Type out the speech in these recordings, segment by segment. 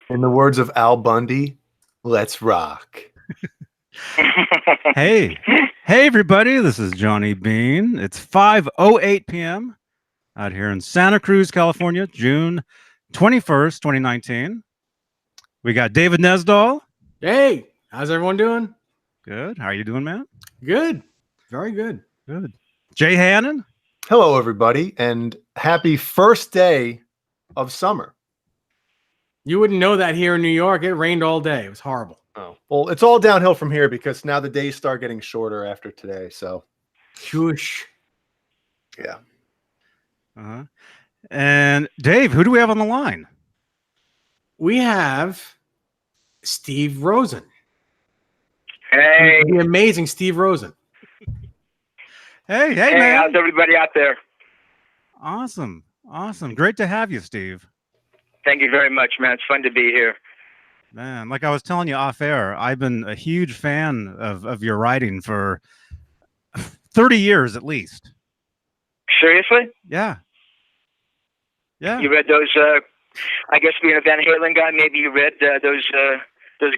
In the words of Al Bundy, let's rock. Hey, everybody, this is Johnny Beane. It's 5:08 p.m. out here in Santa Cruz, California, June 21st, 2019. We got David Nesdahl. Hey, how's everyone doing? Good. How are you doing, man? Good. Very good. Good. Jay Hannon. Hello, everybody, and happy first day of summer. You wouldn't know that here in New York. It rained all day. It was horrible. Oh, well, it's all downhill from here because now the days start getting shorter after today. So, Shush. Yeah. Uh-huh. And Dave, who do we have on the line? We have Steve Rosen. Hey. The amazing Steve Rosen. Hey, Hey, man. how's everybody out there? Awesome. Great to have you, Steve. Thank you very much, man. It's fun to be here. Man, like I was telling you off air, I've been a huge fan of your writing for 30 years at least. Seriously? Yeah. Yeah. You read those, I guess being a Van Halen guy, maybe you read those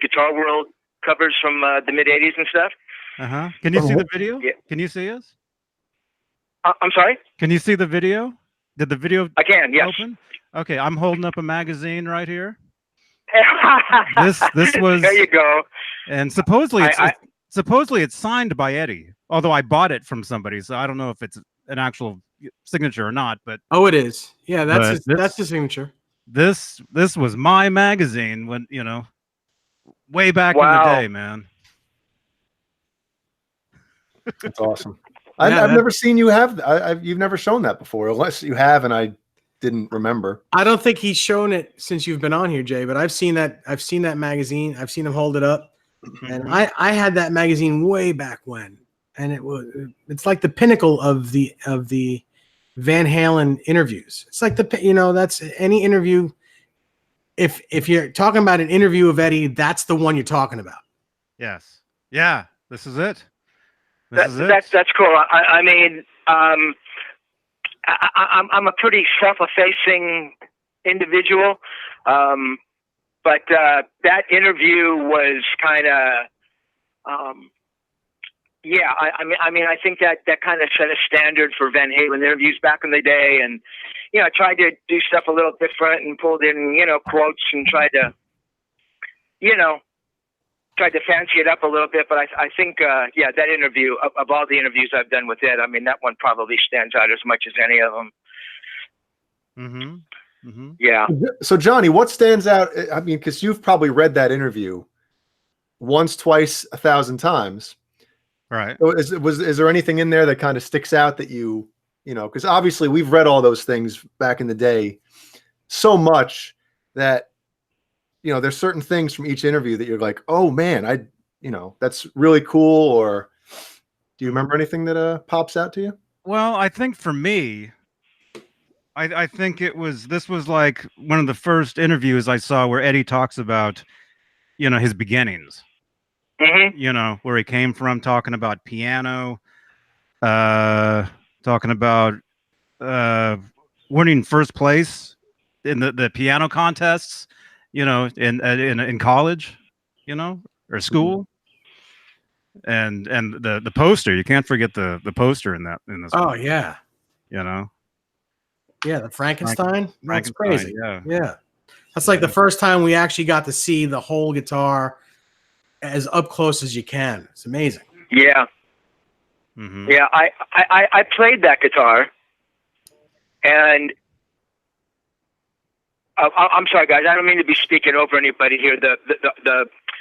Guitar World covers from the mid-'80s and stuff? Uh-huh. Can you see the video? Yeah. Can you see us? I'm sorry? Can you see the video? Did the video I can, yes. open? Okay, I'm holding up a magazine right here. this was there you go. And supposedly it's signed by Eddie, although I bought it from somebody, so I don't know if it's an actual signature or not. But oh, it is. Yeah, that's his signature. This was my magazine when way back in the day, man. That's awesome. I've never seen you have. You've never shown that before, unless you have, and I didn't remember. I don't think he's shown it since you've been on here, Jay. But I've seen that. I've seen that magazine. I've seen him hold it up, and I had that magazine way back when, and it's like the pinnacle of the Van Halen interviews. It's like that's any interview. If you're talking about an interview of Eddie, that's the one you're talking about. Yes. Yeah. This is it. That's cool. I mean, I'm a pretty self-effacing individual, but that interview was kind of, yeah. I mean, I think that kind of set a standard for Van Halen interviews back in the day, and I tried to do stuff a little different and pulled in quotes and tried to fancy it up a little bit, but I think, that interview, of all the interviews I've done with Ed, I mean, that one probably stands out as much as any of them. Mm-hmm. Mm-hmm. Yeah. So, Johnny, what stands out? I mean, because you've probably read that interview once, twice, 1,000 times. Right. So is there anything in there that kind of sticks out that because obviously we've read all those things back in the day so much that, there's certain things from each interview that you're like, oh man, that's really cool. Or do you remember anything that pops out to you? Well, I think for me, I think this was like one of the first interviews I saw where Eddie talks about, his beginnings, where he came from, talking about piano, talking about winning first place in the piano contests, in college, or school, and the poster. You can't forget the poster in this. Oh one. yeah. Yeah, the Frankenstein. That's crazy. Yeah. That's like the first time we actually got to see the whole guitar as up close as you can. It's amazing. Yeah. Mm-hmm. Yeah, I played that guitar, and I'm sorry, guys. I don't mean to be speaking over anybody here.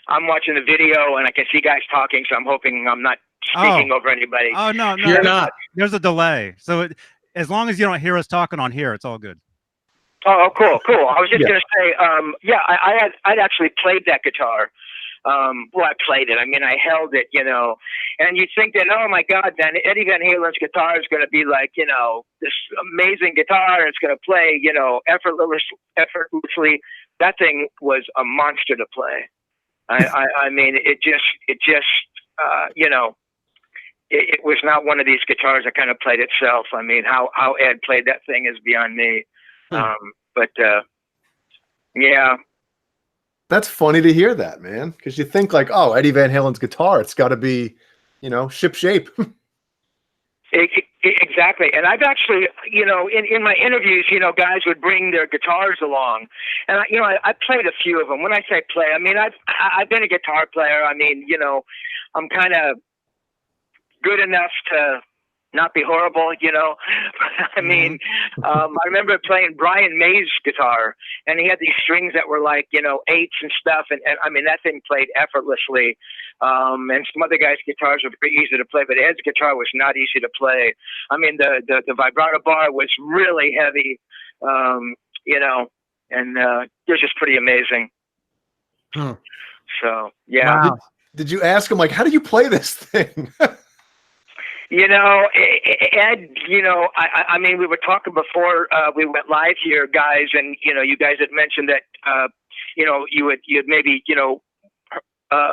I'm watching the video, and I can see guys talking, so I'm hoping I'm not speaking over anybody. Oh no, you're not. There's a delay, so as long as you don't hear us talking on here, it's all good. Oh, cool. I was just gonna say, I'd actually played that guitar. Well, I played it. I mean, I held it, and you think that, oh my God, then Eddie Van Halen's guitar is going to be like, this amazing guitar. And it's going to play, effortlessly. That thing was a monster to play. I mean, it was not one of these guitars that kind of played itself. I mean, how Ed played that thing is beyond me. But yeah. That's funny to hear that, man. Because you think like, oh, Eddie Van Halen's guitar, it's got to be, ship shape. Exactly. And I've actually, in my interviews, guys would bring their guitars along, and I played a few of them. When I say play, I mean I've been a guitar player. I mean, I'm kind of good enough to not be horrible, I mean, I remember playing Brian May's guitar, and he had these strings that were like, eights and stuff. And I mean, that thing played effortlessly. And some other guys' guitars were pretty easy to play, but Ed's guitar was not easy to play. I mean, the vibrato bar was really heavy, and it was just pretty amazing. Hmm. So, yeah. Wow. Did you ask him, like, how do you play this thing? Ed, I mean, we were talking before we went live here, guys, and, you guys had mentioned that, you'd maybe,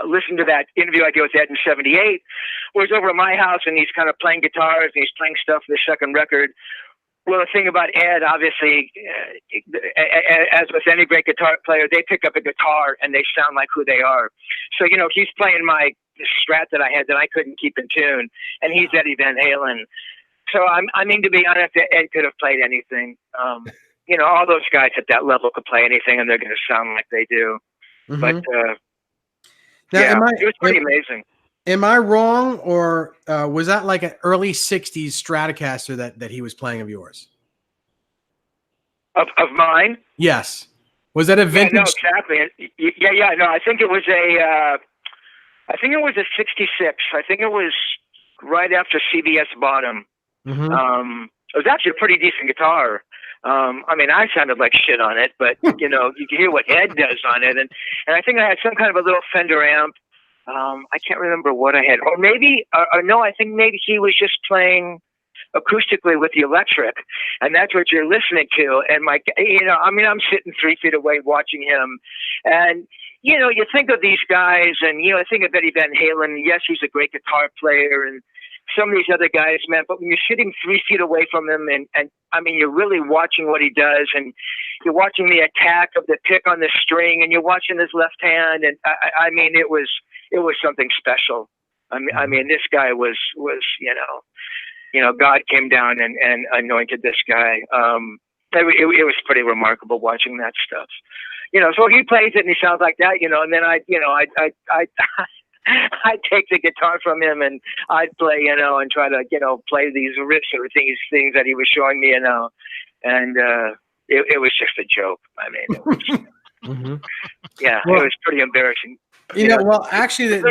listen to that interview I did with Ed in '78, where he's over at my house and he's kind of playing guitars and he's playing stuff for the second record. Well, the thing about Ed, obviously, as with any great guitar player, they pick up a guitar and they sound like who they are. So, he's playing my Strat that I had that I couldn't keep in tune, and he's Eddie Van Halen. So, I mean, to be honest, Ed could have played anything. All those guys at that level could play anything, and they're going to sound like they do. Mm-hmm. But, now, it was pretty amazing. Am I wrong, or was that like an early '60s Stratocaster that he was playing of yours? Of mine? Yes. Was that a vintage? Yeah, no, exactly. Yeah. No, I think it was a 66. I think it was right after CBS bought him. Mm-hmm. It was actually a pretty decent guitar. I mean, I sounded like shit on it, but you can hear what Ed does on it, and I think I had some kind of a little Fender amp. I can't remember what I had, or maybe, or no, I think maybe he was just playing acoustically with the electric, and that's what you're listening to. And I mean, I'm sitting 3 feet away watching him, and you think of these guys, and I think of Eddie Van Halen. Yes, he's a great guitar player, and some of these other guys, man. But when you're sitting 3 feet away from him, and I mean, you're really watching what he does, and you're watching the attack of the pick on the string, and you're watching his left hand, and I mean, it was something special. I mean, this guy was God came down and anointed this guy. It was pretty remarkable watching that stuff. So he plays it and he sounds like that, and then I'd take the guitar from him and I'd play, and try to, play these riffs or things that he was showing me, and it was just a joke. I mean, it was, Mm-hmm. yeah, well, it was pretty embarrassing. Well, actually,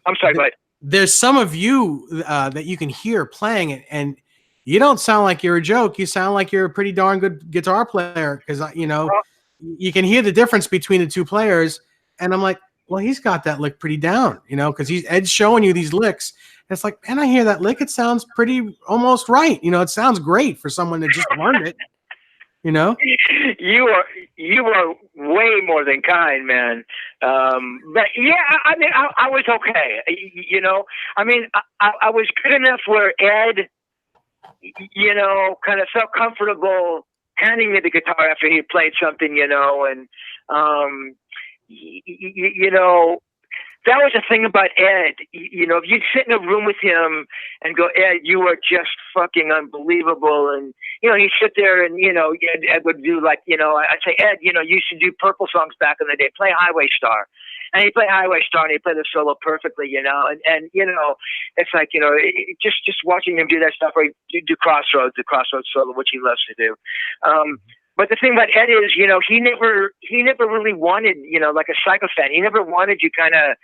I'm sorry, but there's some of you that you can hear playing it, and you don't sound like you're a joke. You sound like you're a pretty darn good guitar player, because you can hear the difference between the two players. And I'm like, well, he's got that lick pretty down, because Ed's showing you these licks. And it's like, man, I hear that lick. It sounds pretty almost right. It sounds great for someone that just learned it. You are way more than kind, man. But yeah, I mean, I was okay. I mean, I was good enough where Ed, kind of felt comfortable handing me the guitar after he played something, and that was the thing about Ed. If you'd sit in a room with him and go, Ed, you are just fucking unbelievable. And, he'd sit there and, Ed would do like, I'd say, Ed, you should do Purple songs back in the day. Play Highway Star. And he'd play Highway Star and he'd play the solo perfectly, and it's like, just watching him do that stuff, or he'd do Crossroads, the Crossroads solo, which he loves to do. But the thing about Ed is, he never really wanted, like a psychophant. He never wanted you kind of,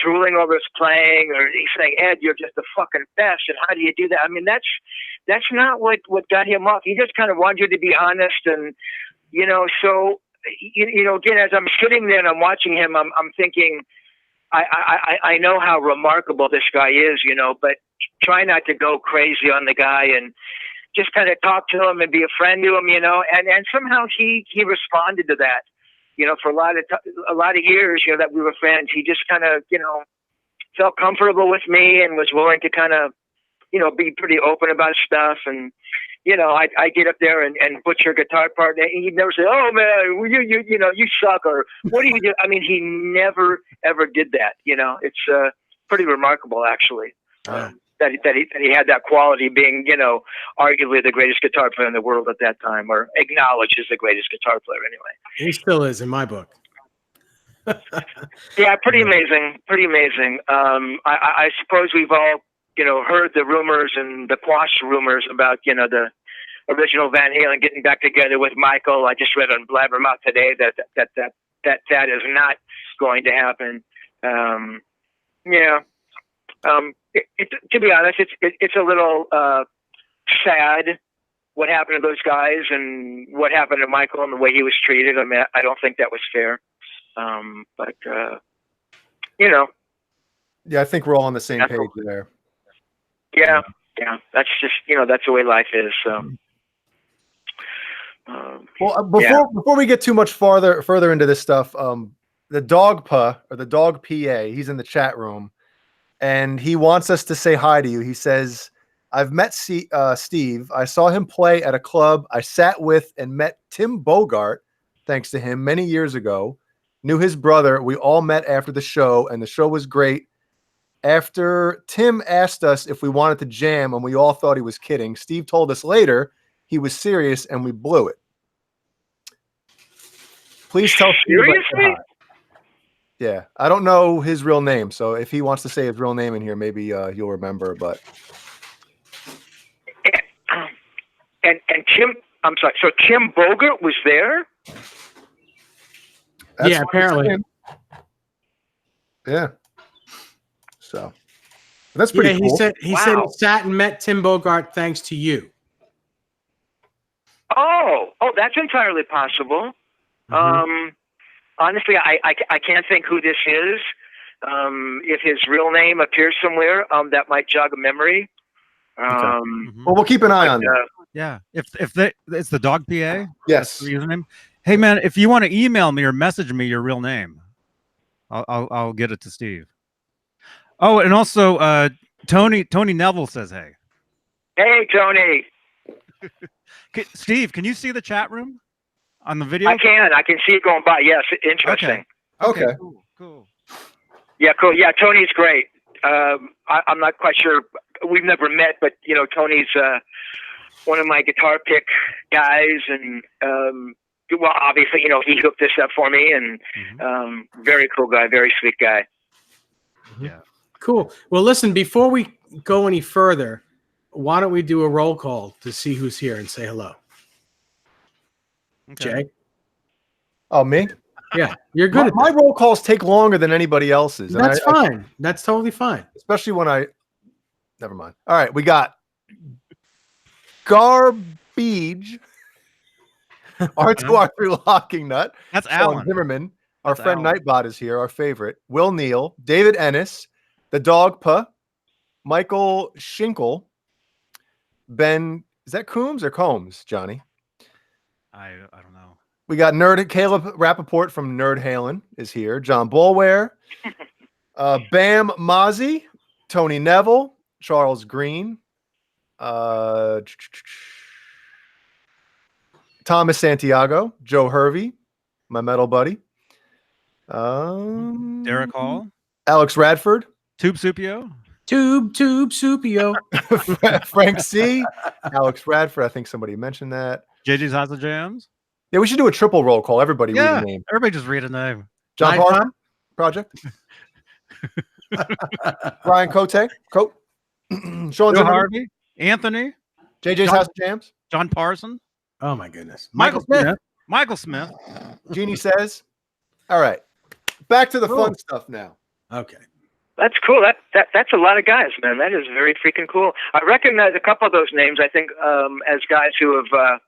drooling over his playing, or he's saying, Ed, you're just the fucking best, and how do you do that? I mean, that's not what got him off. He just kind of wanted you to be honest, and, so, again, as I'm sitting there and I'm watching him, I'm thinking, I know how remarkable this guy is, but try not to go crazy on the guy, and just kind of talk to him and be a friend to him, and somehow he responded to that, for a lot of years, that we were friends. He just kind of, felt comfortable with me and was willing to kind of, be pretty open about stuff. And, you know, I get up there and butcher a guitar part, and he'd never say, "Oh man, you know, you suck," or "What do you do?" I mean, he never ever did that. You know, it's pretty remarkable actually. That he had that quality, being, you know, arguably the greatest guitar player in the world at that time, or acknowledged as the greatest guitar player anyway. He still is in my book. Yeah, pretty amazing, pretty amazing. I suppose we've all, you know, heard the rumors and the quash rumors about, you know, the original Van Halen getting back together with Michael. I just read on Blabbermouth today that is not going to happen. Yeah. To be honest, it's a little sad what happened to those guys and what happened to Michael and the way he was treated. I mean, I don't think that was fair. But you know. Yeah, I think we're all on the same page there. Yeah, yeah. That's just, you know, that's the way life is. So. Well, before we get too much further into this stuff, the Dog Paw, or the Dog PA, he's in the chat room. And he wants us to say hi to you. He says, I've met Steve. I saw him play at a club I sat with and met Tim Bogart, thanks to him, many years ago. Knew his brother. We all met after the show, and the show was great. After Tim asked us if we wanted to jam, and we all thought he was kidding, Steve told us later he was serious, and we blew it. Please tell Steve. Seriously? Yeah, I don't know his real name, so if he wants to say his real name in here, maybe you'll remember. But and Tim, I'm sorry. So Tim Bogart was there? Yeah, apparently. Yeah. So that's pretty cool. He said he sat and met Tim Bogart thanks to you. Oh, that's entirely possible. Mm-hmm. Honestly, I can't think who this is. If his real name appears somewhere, that might jog a memory. Well, we'll keep an eye on that. Yeah, it's the Dog PA. Yes. The username. Hey man, if you want to email me or message me your real name, I'll get it to Steve. Oh, and also Tony Neville says hey. Hey Tony. Steve, can you see the chat room on the video? I can see it going by. Yes, interesting. Okay. Cool. Yeah, cool. Yeah, Tony's great. I'm not quite sure. We've never met, but you know, Tony's one of my guitar pick guys, and well, obviously, you know, he hooked this up for me, and very cool guy, very sweet guy. Yeah. Cool. Well, listen, before we go any further, why don't we do a roll call to see who's here and say hello? Okay. Jay? Oh, me? Yeah, you're good. My roll calls take longer than anybody else's. That's fine. That's totally fine. Especially when never mind. All right, we got Garbage, R2R3 Locking Nut. That's Sean Alan Zimmerman. Our That's friend Alan. Nightbot is here, our favorite. Will Neal, David Ennis, the Dog Paw, Michael Schinkel, Ben. Is that Coombs or Combs, Johnny? I don't know. We got Caleb Rapoport from Nerd Halen is here. John Boulware, Bam Mozzie, Tony Neville, Charles Green, Thomas Santiago, Joe Hervey, my metal buddy, Derek Hall, Alex Radford, Tube Supio, Tube Supio, Frank C, Alex Radford. I think somebody mentioned that. JJ's House of Jams. Yeah, we should do a triple roll call. Everybody read a name. Everybody just read a name. John Parson Project. Brian Cote. Sean Zimmerman. Harvey. Anthony. JJ's House of Jams. John Parson. Oh my goodness. Michael Smith. Michael Smith. Jeannie says. All right. Back to the fun stuff now. Okay. That's cool. That's a lot of guys, man. That is very freaking cool. I recognize a couple of those names, I think, as guys who have,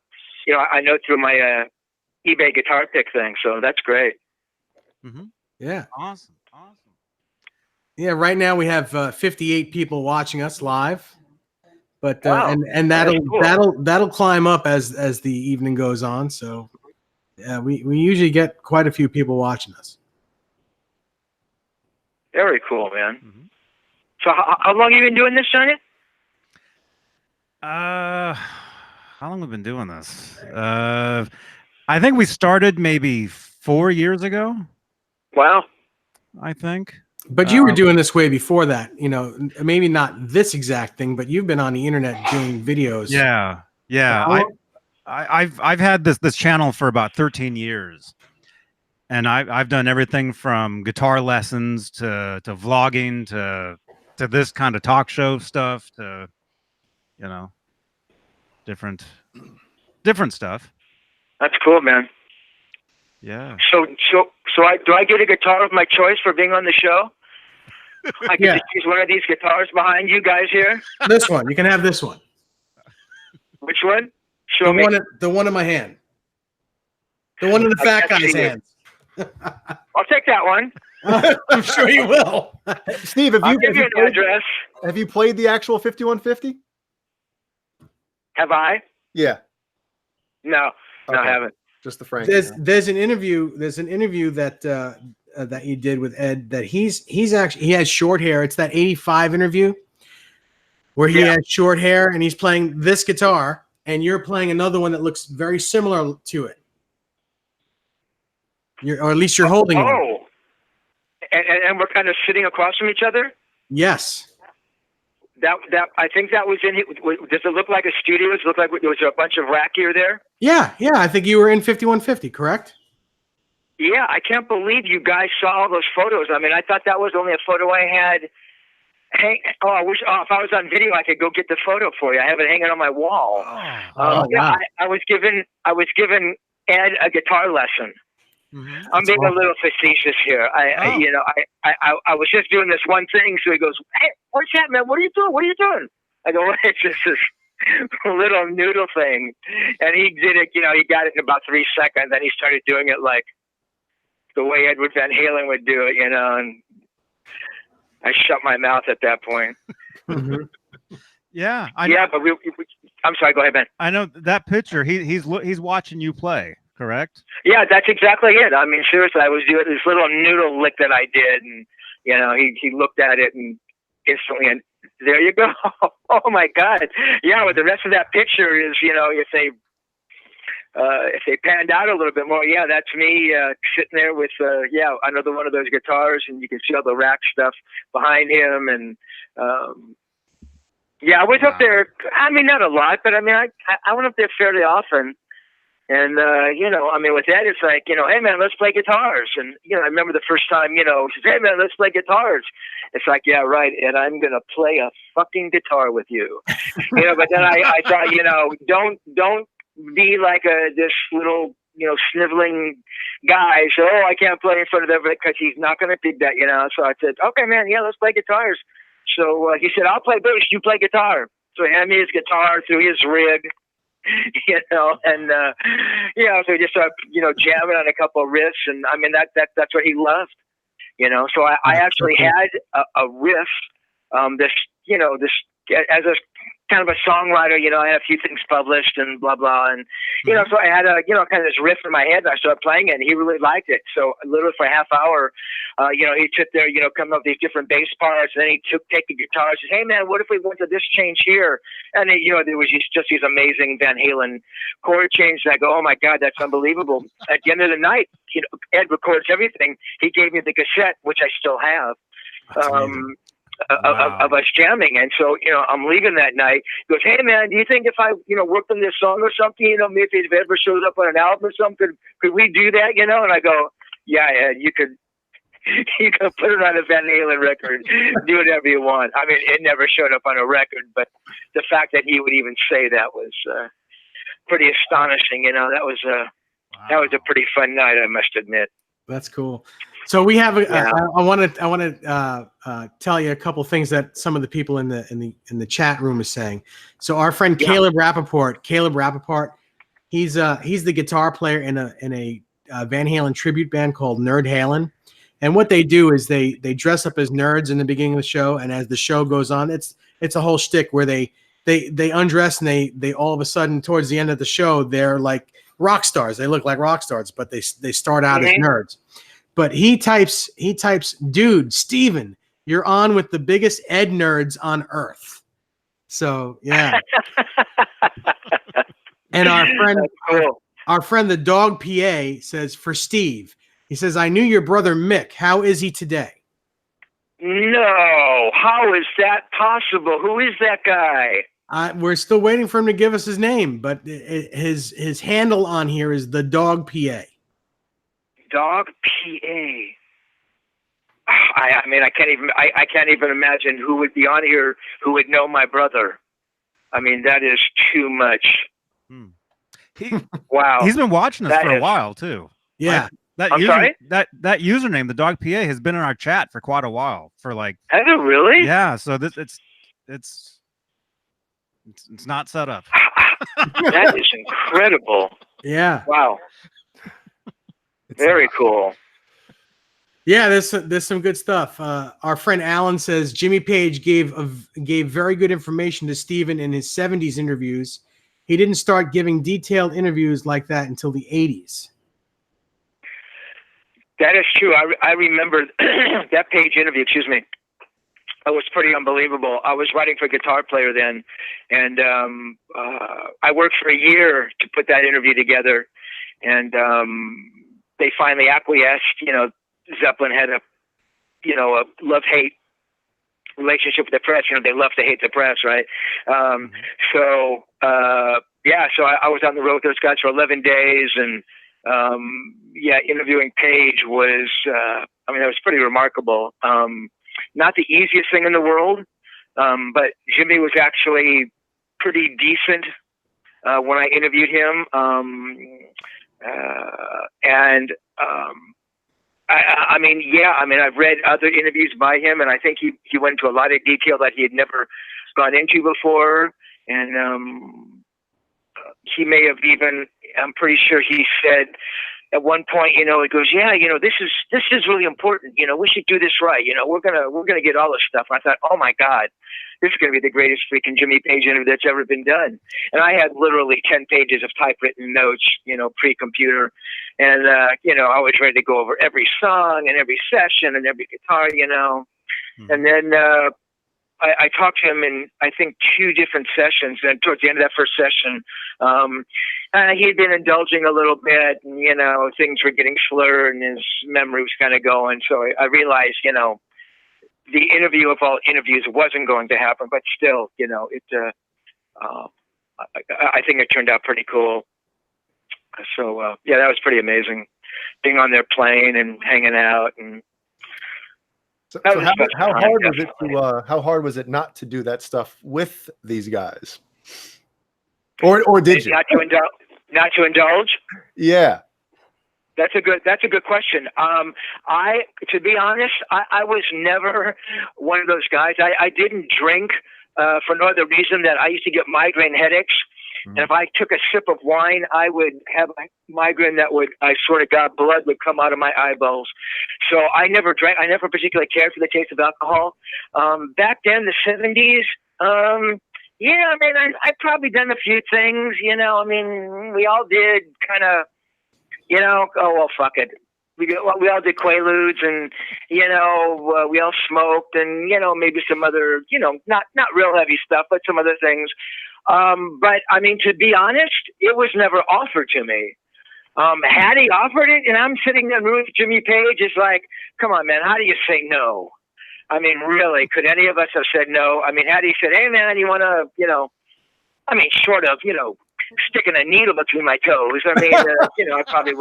you know, I know through my eBay guitar pick thing. So that's great. Yeah. Awesome. Yeah. Right now we have 58 people watching us live, but Wow. and that'll climb up as the evening goes on. So yeah, we usually get quite a few people watching us. Very cool, man. So how long have you been doing this, Johnny? How long have we been doing this? I think we started maybe 4 years ago. Wow. I think. But you were doing this way before that, you know, maybe not this exact thing, but you've been on the internet doing videos. Yeah. Yeah. I've had this channel for about 13 years. And I've done everything from guitar lessons to vlogging to this kind of talk show stuff to, you know, different stuff. That's cool, man. Yeah. So do I get a guitar of my choice for being on the show? I can just use one of these guitars behind you guys here. This one, you can have this one. Which one? Show me. The one in my hand. The one in the fat guy's hands. I'll take that one. I'm sure you will. Steve, I'll give you an address. Have you played the actual 5150? Have I? Yeah. No, Okay. I haven't. Just the Frank. There's an interview that that you did with Ed that he has short hair. It's that 85 interview where he has short hair and he's playing this guitar and you're playing another one that looks very similar to it. Or at least you're holding it. Oh. And we're kind of sitting across from each other? Yes. That I think that was in. Does it look like a studio? Does it look like was there a bunch of rack gear there? Yeah. I think you were in 5150, correct? Yeah, I can't believe you guys saw all those photos. I mean, I thought that was only a photo I had. I wish if I was on video, I could go get the photo for you. I have it hanging on my wall. Wow. I was given Ed a guitar lesson. Mm-hmm. I'm being a little facetious here. I was just doing this one thing. So he goes, "Hey, what's that, man? What are you doing? What are you doing?" I go, "Well, it's just this little noodle thing." And he did it. You know, he got it in about 3 seconds. Then he started doing it like the way Edward Van Halen would do it. You know, and I shut my mouth at that point. Mm-hmm. Yeah. But I'm sorry. Go ahead, Ben. I know that picture. He's watching you play. Correct? Yeah, that's exactly it. I mean, seriously, I was doing this little noodle lick that I did, and you know, he looked at it and instantly, and there you go. Oh my God! Yeah, but the rest of that picture is, you know, if they panned out a little bit more, yeah, that's me sitting there with another one of those guitars, and you can see all the rack stuff behind him, and I was up there. I mean, not a lot, but I mean, I went up there fairly often. And, you know, I mean, with that, it's like, you know, hey, man, let's play guitars. And, you know, I remember the first time, you know, he says, hey, man, let's play guitars. It's like, yeah, right. And I'm going to play a fucking guitar with you. You know, but then I thought, you know, don't be like this little, you know, sniveling guy. So, I can't play in front of everybody because he's not going to dig that, you know. So I said, okay, man, yeah, let's play guitars. So he said, I'll play bass, you play guitar. So he handed me his guitar through his rig. You know, and so we just started, you know, jamming on a couple of riffs, and I mean that's what he loved, you know. So I actually had a riff, this as a kind of a songwriter, you know, I had a few things published and blah blah, and you know, so I had a kind of this riff in my head, and I started playing it, and he really liked it. So literally for a half hour, you know, he'd sit there, you know, coming up with these different bass parts, and then he'd take the guitar and says, hey man, what if we went to this change here? And then, you know, there was just these amazing Van Halen chord changes. And I go, oh my God, that's unbelievable. At the end of the night, you know, Ed records everything. He gave me the cassette, which I still have. Of us jamming. And so, you know, I'm leaving that night. He goes, hey man, do you think if I, you know, worked on this song or something, you know, maybe if it ever shows up on an album or something, could we do that, you know? And I go, yeah, you could put it on a Van Halen record, do whatever you want. I mean, it never showed up on a record, but the fact that he would even say that was pretty astonishing. You know, that was a pretty fun night, I must admit. That's cool. So we have. I want to tell you a couple things that some of the people in the chat room is saying. So our friend Caleb Rapoport, he's the guitar player in a Van Halen tribute band called Nerd Halen, and what they do is they dress up as nerds in the beginning of the show, and as the show goes on, it's a whole shtick where they undress and they all of a sudden towards the end of the show they're like rock stars. They look like rock stars, but they start out as nerds. But he types, dude, Steven, you're on with the biggest Ed nerds on earth. So yeah. And Cool. our friend, the Dog PA, says for Steve, he says, I knew your brother Mick. How is he today? No, how is that possible? Who is that guy? We're still waiting for him to give us his name, but his handle on here is the Dog PA. Dog PA. I mean, I can't even imagine who would be on here who would know my brother. I mean, that is too much. Wow. He's been watching us for a while too. Yeah. That username, the Dog PA, has been in our chat for quite a while. For like, has it really? Yeah. So it's not set up. That is incredible. Yeah. Wow. Very cool. Yeah, there's some good stuff. Our friend Alan says Jimmy Page gave very good information to Steven in his 70s interviews. He didn't start giving detailed interviews like that until the 80s. That is true. I remember that Page interview, excuse me. It was pretty unbelievable. I was writing for Guitar Player then, and I worked for a year to put that interview together, and they finally acquiesced. You know, Zeppelin had a love-hate relationship with the press. You know, they love to hate the press, right? So I was on the road with those guys for 11 days, and interviewing Page was, it was pretty remarkable. Not the easiest thing in the world, but Jimmy was actually pretty decent when I interviewed him. I've read other interviews by him, and I think he went into a lot of detail that he had never gone into before. And he may have even, I'm pretty sure he said at one point, he goes, this is really important. We should do this right. We're gonna get all this stuff. And I thought, oh my God, this is gonna be the greatest freaking Jimmy Page interview that's ever been done. And I had literally 10 pages of typewritten notes, pre-computer, and I was ready to go over every song and every session and every guitar, And then I talked to him in, I think, 2 different sessions. And towards the end of that first session, he had been indulging a little bit, and, things were getting slurred and his memory was kind of going. So I realized, the interview of all interviews wasn't going to happen, but still, I think it turned out pretty cool. So, that was pretty amazing, being on there playing and hanging out. And So how hard was it not to do that stuff with these guys? Or did you? Not to indulge? Yeah. That's a good question. To be honest, I was never one of those guys. I didn't drink for no other reason that I used to get migraine headaches. And if I took a sip of wine, I would have a migraine that I swear to God, blood would come out of my eyeballs. So I never drank. I never particularly cared for the taste of alcohol. Back then, the 70s, I've probably done a few things, we all did kind of, oh, well, fuck it. We all did Quaaludes, and, we all smoked, and, maybe some other, not real heavy stuff, but some other things. But to be honest, it was never offered to me. Had he offered it, and I'm sitting in the room with Jimmy Page, it's like, come on, man, how do you say no? Really, could any of us have said no? Had he said, hey, man, you want to, short of, sticking a needle between my toes, I probably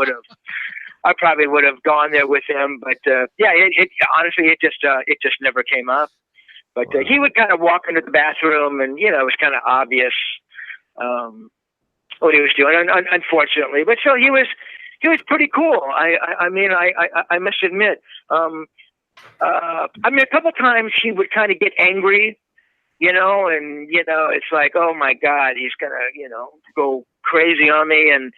would have gone there with him. But, honestly, it just never came up. But he would kind of walk into the bathroom, and it was kind of obvious what he was doing, unfortunately. But still, he was pretty cool. I must admit. A couple times he would kind of get angry, and it's like, oh my God, he's gonna go crazy on me, and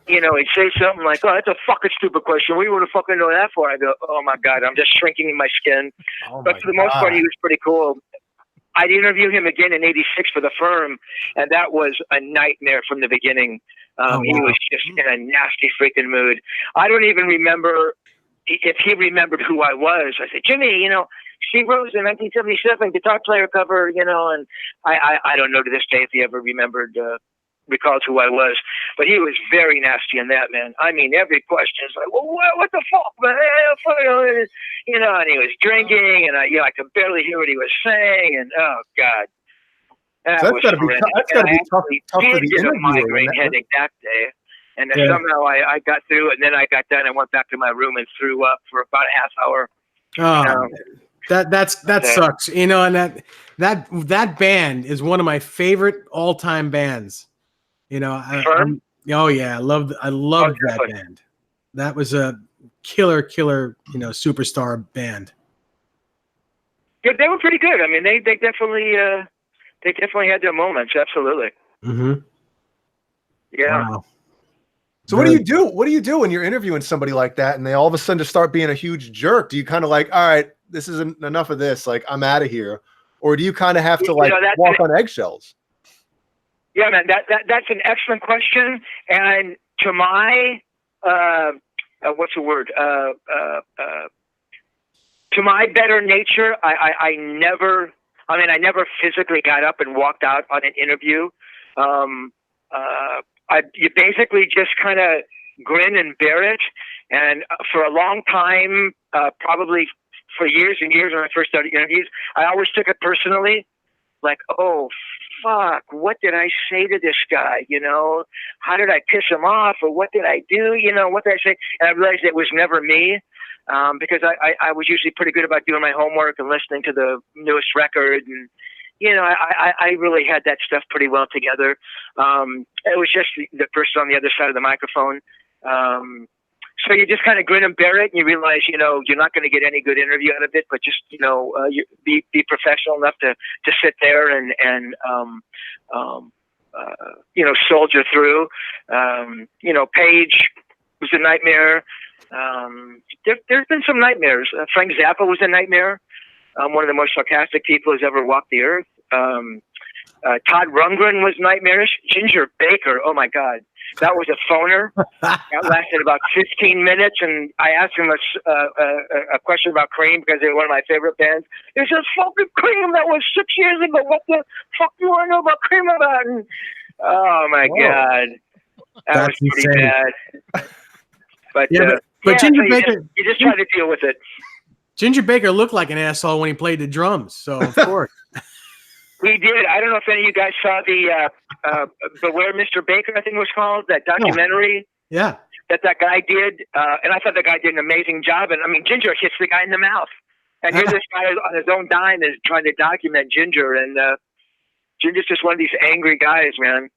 he'd say something like, oh, that's a fucking stupid question. What do you want to fucking know that for? I go, oh my God, I'm just shrinking in my skin. But for the most part, he was pretty cool. I'd interview him again in '86 for the Firm, and that was a nightmare from the beginning. He was just in a nasty freaking mood. I don't even remember if he remembered who I was. I said, Jimmy, Steve Rosen, 1977 guitar player cover, and I don't know to this day if he ever remembered recalls who I was, but he was very nasty in that, man. I mean, every question is like, well, what the fuck, man? You know, and he was drinking, and I could barely hear what he was saying, and oh god, that's got to be tough for the get a interviewer. migraine headache that day, and then somehow I got through it, and then I got done. I went back to my room and threw up for about a half hour. That sucks, you know, and that band is one of my favorite all-time bands. You know, oh yeah, I loved that band. That was a killer, you know, superstar band. Yeah, they were pretty good. I mean, they definitely had their moments. Absolutely. Mm-hmm. Yeah. Wow. So what do you do? What do you do when you're interviewing somebody like that and they all of a sudden just start being a huge jerk? Do you kind of like, all right, this isn't enough of this, like I'm out of here, or do you kind of have to like walk on eggshells? Yeah, man, that's an excellent question. And to my what's the word? To my better nature, I never physically got up and walked out on an interview. You basically just kind of grin and bear it. And for a long time, probably for years and years when I first started interviews, I always took it personally. Like, oh, fuck, what did I say to this guy? You know, how did I piss him off? Or what did I do? You know, what did I say? And I realized it was never me. Because I was usually pretty good about doing my homework and listening to the newest record, and you know, I really had that stuff pretty well together. It was just the person on the other side of the microphone. So you just kind of grin and bear it, and you realize, you know, you're not going to get any good interview out of it, but just, you know, you be professional enough to sit there and you know, soldier through. You know, Page was a nightmare. There's been some nightmares. Frank Zappa was a nightmare. One of the most sarcastic people who's ever walked the earth. Todd Rundgren was nightmarish. Ginger Baker, oh my God, that was a phoner. That lasted about 15 minutes, and I asked him a question about Cream because they were one of my favorite bands. He says, "Fucking Cream, that was 6 years ago. What the fuck do you want to know about Cream about?" And, oh my God, that was pretty bad. But Ginger Baker, you just try to deal with it. Ginger Baker looked like an asshole when he played the drums, so of course. We did. I don't know if any of you guys saw the Beware Mr. Baker, I think it was called, that documentary. Yeah. That guy did. And I thought the guy did an amazing job. And I mean, Ginger hits the guy in the mouth. And here's this guy on his own dime is trying to document Ginger. And Ginger's just one of these angry guys, man.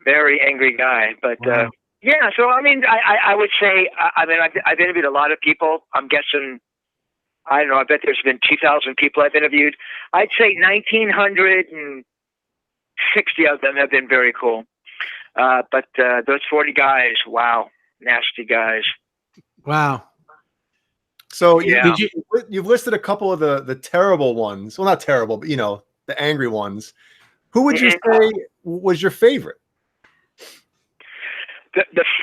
Very angry guy. But yeah, so I mean, I would say, I mean, I've interviewed a lot of people. I'm guessing, I don't know, I bet there's been 2,000 people I've interviewed. I'd say 1,960 of them have been very cool. But those 40 guys, wow, nasty guys. Wow. So you've listed a couple of the terrible ones. Well, not terrible, but, you know, the angry ones. Who would you say was your favorite?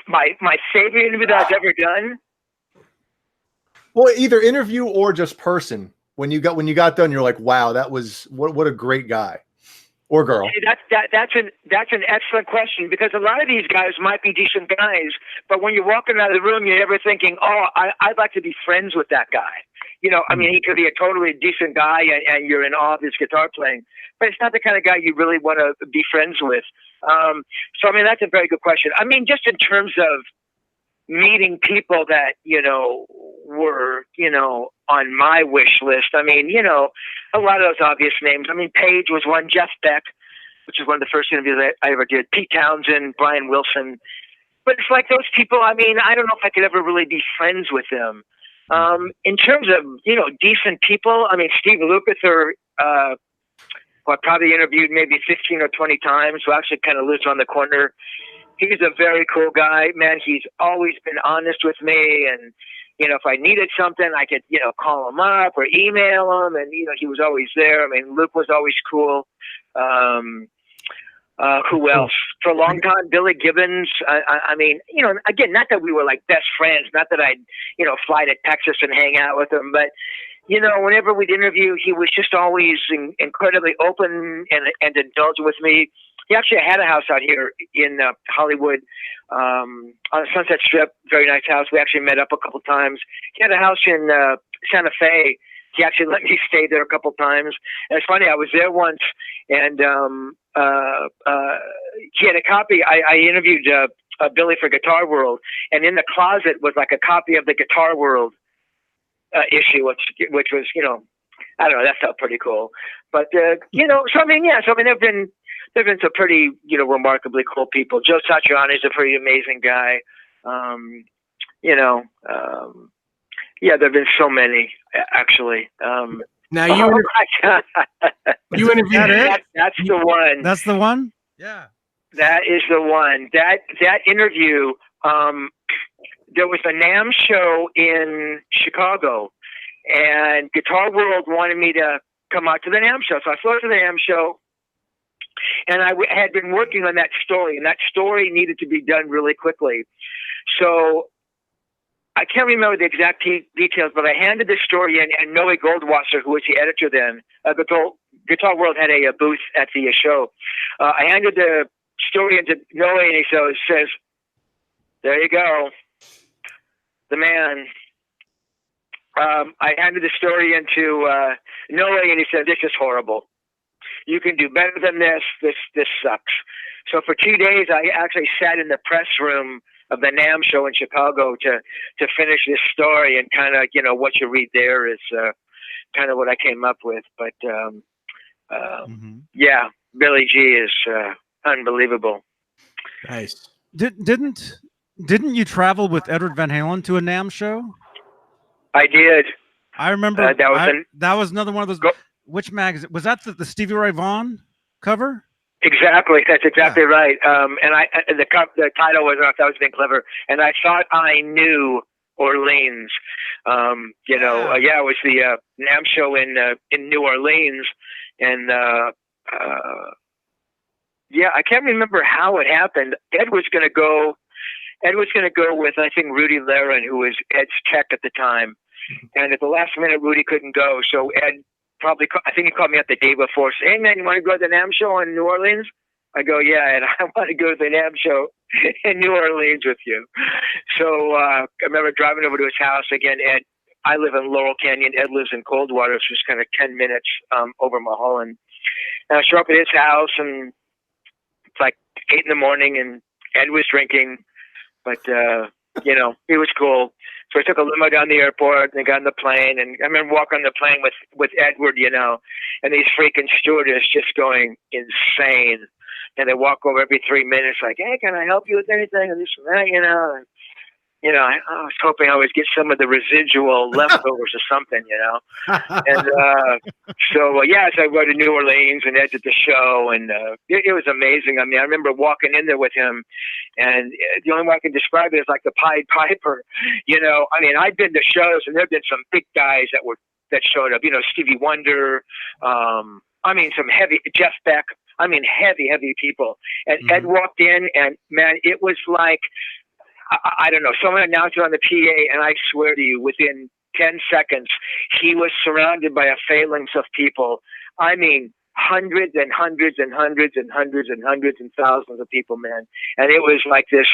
My favorite interview that I've ever done? Well, either interview or just person. When you got done, you're like, wow, that was what a great guy or girl. See, that's an excellent question, because a lot of these guys might be decent guys, but when you're walking out of the room, you're never thinking, oh, I'd like to be friends with that guy. You know, I mean, he could be a totally decent guy, and you're in awe of his guitar playing, but it's not the kind of guy you really want to be friends with. So, I mean, that's a very good question. I mean, just in terms of meeting people that, you know, were, you know, on my wish list. I mean, you know, a lot of those obvious names. I mean, Page was one, Jeff Beck, which is one of the first interviews I ever did, Pete Townsend, Brian Wilson. But it's like those people, I mean, I don't know if I could ever really be friends with them. In terms of, you know, decent people, I mean, Steve Lukather, I probably interviewed maybe 15 or 20 times, who actually kind of lives on the corner. He's a very cool guy, man. He's always been honest with me, and you know, if I needed something, I could, you know, call him up or email him, and you know, he was always there. I mean, Luke was always cool. Who else? For a long time, Billy Gibbons. I mean, you know, again, not that we were like best friends, not that I'd, you know, fly to Texas and hang out with him, but you know, whenever we'd interview, he was just always incredibly open and indulgent with me. He actually had a house out here in Hollywood, on the Sunset Strip. Very nice house. We actually met up a couple times. He had a house in Santa Fe. He actually let me stay there a couple times. And it's funny, I was there once, and he had a copy. I interviewed Billy for Guitar World, and in the closet was like a copy of the Guitar World issue, which was, you know, I don't know, that felt pretty cool. But you know, so I mean, there've been some pretty, you know, remarkably cool people. Joe Satriani is a pretty amazing guy. You know, yeah, there've been so many actually. Now you interviewed. That's the one. That's the one. Yeah. That is the one. That interview. There was a NAMM show in Chicago, and Guitar World wanted me to come out to the NAMM show. So I flew to the NAMM show, and I had been working on that story, and that story needed to be done really quickly. So I can't remember the exact details, but I handed the story in, and Noe Goldwasser, who was the editor then, Guitar World had a booth at the show. I handed the story into Noe, and he says, "There you go. The man." I handed the story into Noe, and he said, "This is horrible. You can do better than this. This sucks." So for 2 days, I actually sat in the press room of the NAMM show in Chicago to finish this story, and kind of, you know, what you read there is kind of what I came up with. But yeah, Billy G is unbelievable. Nice. Didn't you travel with Edward Van Halen to a NAMM show? I did. I remember that was another one of those. Which magazine was that? The Stevie Ray Vaughan cover? Exactly. That's exactly right. And the title was, that was being clever. And I thought I knew Orleans. You know, yeah, it was the NAMM show in New Orleans, and yeah, I can't remember how it happened. Ed was going to go with, I think, Rudy Laren, who was Ed's tech at the time. And at the last minute, Rudy couldn't go. So Ed I think he called me up the day before, saying, "Hey man, you want to go to the NAMM show in New Orleans?" I go, "Yeah, and I want to go to the NAMM show in New Orleans with you." So I remember driving over to his house. Again, Ed, I live in Laurel Canyon. Ed lives in Coldwater, so it's kind of 10 minutes over Mulholland. And I show up at his house, and it's like 8 in, and Ed was drinking, but you know, he was cool. So I took a limo down the airport, and they got on the plane, and I remember walking on the plane with Edward, you know, and these freaking stewardess just going insane. And they walk over every 3 minutes, like, "Hey, can I help you with anything?" And this and that, you know. And, you know, I was hoping I would get some of the residual leftovers or something, you know. And so, yeah, so I go to New Orleans and Ed did the show, and it was amazing. I mean, I remember walking in there with him, and the only way I can describe it is like the Pied Piper, you know. I mean, I'd been to shows, and there have been some big guys that showed up, you know, Stevie Wonder, I mean, some heavy, Jeff Beck, I mean, heavy people. And Ed walked in, and man, it was like, I don't know, someone announced it on the PA, and I swear to you, within 10 seconds, he was surrounded by a phalanx of people. I mean, hundreds and hundreds and hundreds and hundreds and hundreds and thousands of people, man. And it was like this,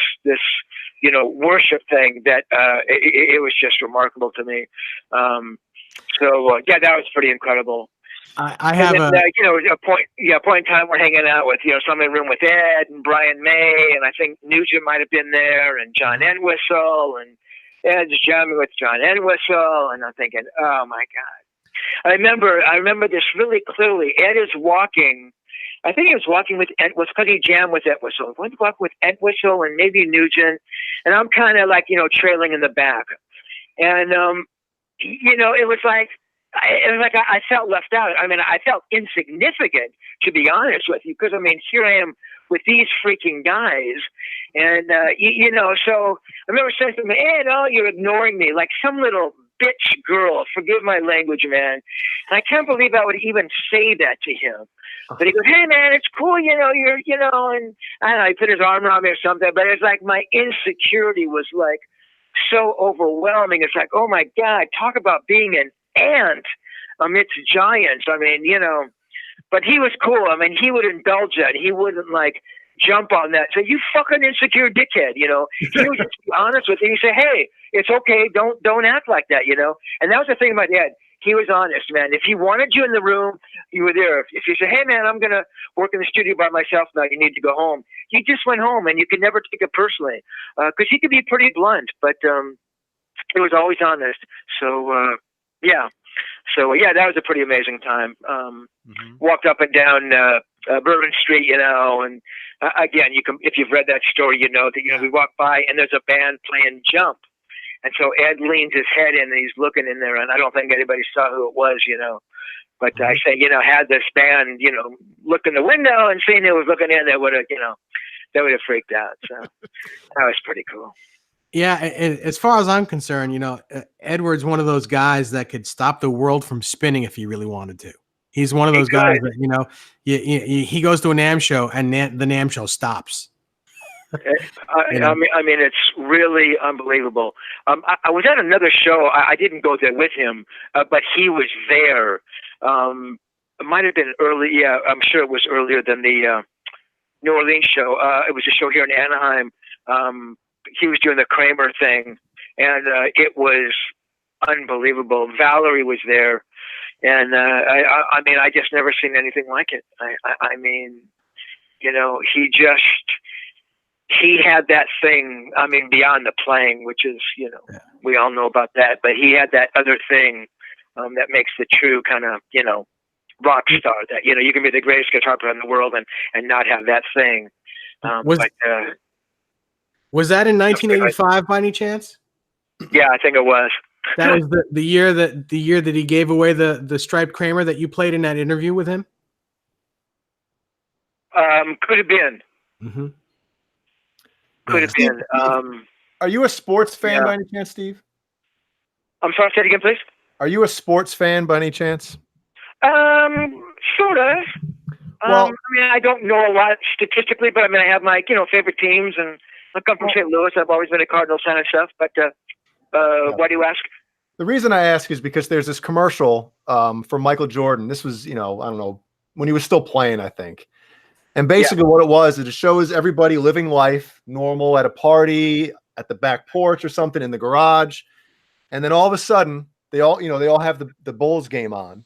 you know, worship thing that it was just remarkable to me. So yeah, that was pretty incredible. I have you know, a point in time we're hanging out with, you know, some in the room with Ed and Brian May, and I think Nugent might have been there, and John Entwistle, and Ed's jamming with John Entwistle, and I'm thinking, oh my God. I remember this really clearly. Ed is walking. I think he was walking with Ed, was because he jammed with Entwistle. He went to walk with Entwistle and maybe Nugent, and I'm kind of like, you know, trailing in the back, and you know, it was like I felt left out. I mean, I felt insignificant, to be honest with you, because I mean, here I am with these freaking guys, and you know. So I remember saying to him, "Ed, oh, you're ignoring me like some little bitch girl." Forgive my language, man. And I can't believe I would even say that to him. But he goes, "Hey, man, it's cool, you know. You're, you know," and I don't know. He put his arm around me or something. But it's like my insecurity was like so overwhelming. It's like, oh my God, talk about being an ant amidst giants. I mean, you know, but he was cool. I mean, he would indulge that. He wouldn't like jump on that. Say, you fucking insecure dickhead, you know. He would just be honest with you. He'd say, hey, it's okay. Don't act like that, you know. And that was the thing about Ed. He was honest, man. If he wanted you in the room, you were there. If you say, hey, man, I'm going to work in the studio by myself now, you need to go home, he just went home, and you could never take it personally because he could be pretty blunt, but he was always honest. So, yeah. So, yeah, that was a pretty amazing time. Walked up and down Bourbon Street, you know, and again, you can, if you've read that story, you know that, you know, we walked by and there's a band playing Jump. And so Ed leans his head in and he's looking in there, and I don't think anybody saw who it was, you know. But I say, you know, had this band, you know, look in the window and seen who was looking in, they would have, you know, they would have freaked out. So that was pretty cool. Yeah, and as far as I'm concerned, you know, Edward's one of those guys that could stop the world from spinning if he really wanted to. He's one of those guys that, you know, he goes to a NAMM show and the NAMM show stops. I mean, it's really unbelievable. I was at another show. I didn't go there with him, but he was there. It might have been early. Yeah, I'm sure it was earlier than the New Orleans show. It was a show here in Anaheim. He was doing the Kramer thing, and it was unbelievable. Valerie was there, and I mean, I just never seen anything like it. I mean, you know, he had that thing, I mean, beyond the playing, which is, you know, we all know about that, but he had that other thing that makes the true kind of, you know, rock star that, you know, you can be the greatest guitar player in the world and not have that thing. Was that in 1985 by any chance? Yeah, I think it was. That was the year that he gave away the striped Kramer that you played in that interview with him? Could have been. Mm-hmm. Could have been. Are you a sports fan by any chance, Steve? I'm sorry, say it again, please. Are you a sports fan by any chance? Sort of. Well, I mean, I don't know a lot statistically, but I mean, I have my, you know, favorite teams, and I come from St. Louis. I've always been a Cardinals fan and stuff, but why do you ask? The reason I ask is because there's this commercial for Michael Jordan. This was, you know, I don't know, when he was still playing, I think. And basically what it was, it shows everybody living life normal at a party, at the back porch or something, in the garage. And then all of a sudden, they all have the Bulls game on.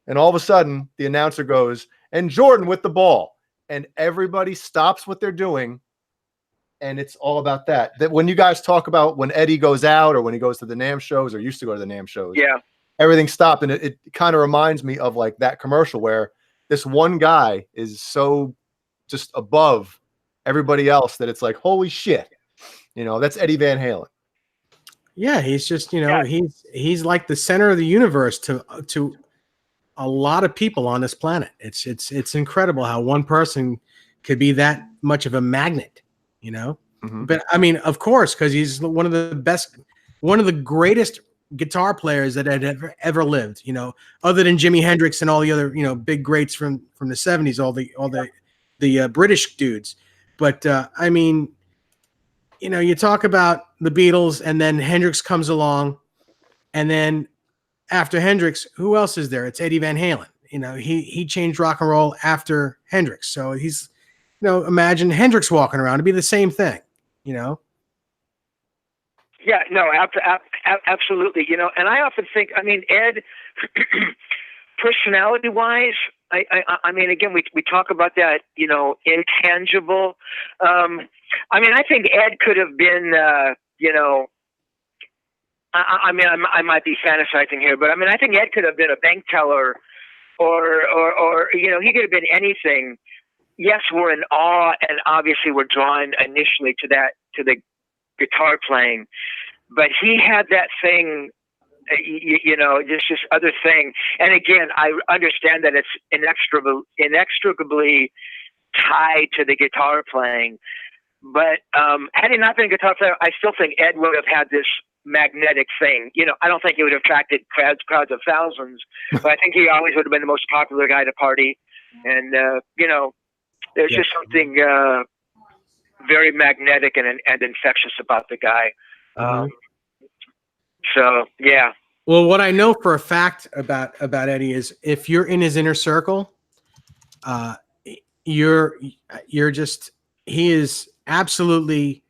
And all of a sudden, the announcer goes, and Jordan with the ball. And everybody stops what they're doing. And it's all about that. That when you guys talk about when Eddie goes out or when he goes to the NAMM shows or used to go to the NAMM shows, everything stopped. And it kind of reminds me of like that commercial where this one guy is so just above everybody else that it's like, holy shit, you know, that's Eddie Van Halen. Yeah, he's just, you know, he's like the center of the universe to a lot of people on this planet. It's incredible how one person could be that much of a magnet, you know. But I mean, of course, because he's one of the greatest guitar players that had ever lived, you know, other than Jimi Hendrix and all the other, you know, big greats from the 70s, all the British dudes. But I mean, you know, you talk about the Beatles and then Hendrix comes along, and then after Hendrix, who else is there? It's Eddie Van Halen. You know, he changed rock and roll after Hendrix. So he's, you know, imagine Hendrix walking around. It'd be the same thing, you know? Yeah, no, absolutely. You know, and I often think, I mean, Ed, personality-wise, I mean, again, we talk about that, you know, intangible. I mean, I think Ed could have been, you know, I mean, I might be fantasizing here, but I mean, I think Ed could have been a bank teller, or you know, he could have been anything. Yes, we're in awe, and obviously we're drawn initially to the guitar playing, but he had that thing, you know, this other thing. And again, I understand that it's inextricably tied to the guitar playing, but had he not been a guitar player, I still think Ed would have had this magnetic thing. You know, I don't think he would have attracted crowds of thousands, but I think he always would have been the most popular guy at a party. And you know, there's just something very magnetic and infectious about the guy. So yeah. Well, what I know for a fact about Eddie is if you're in his inner circle, you're just, he is absolutely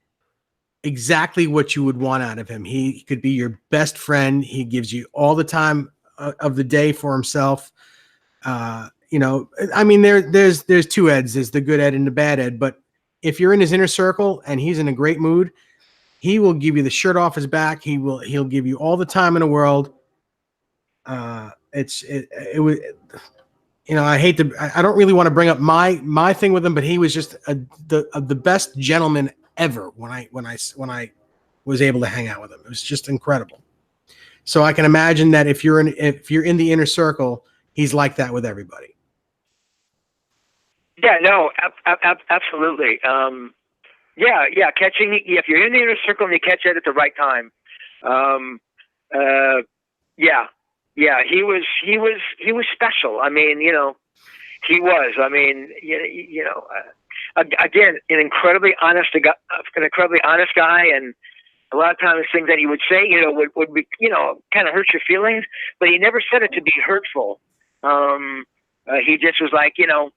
exactly what you would want out of him. He could be your best friend. He gives you all the time of the day for himself. You know, I mean, there's two Eds. There's the good Ed and the bad Ed. But if you're in his inner circle and he's in a great mood, he will give you the shirt off his back. He'll give you all the time in the world. It was, you know, I don't really want to bring up my thing with him, but he was just the best gentleman ever when I was able to hang out with him. It was just incredible. So I can imagine that if you're in the inner circle, he's like that with everybody. Yeah, no, absolutely. Yeah, if you're in the inner circle and you catch it at the right time. Yeah, he was special. I mean, you know, he was. I mean, you know, again, an incredibly honest guy, and a lot of times things that he would say, you know, would be, you know, kind of hurt your feelings, but he never said it to be hurtful. He just was like, you know,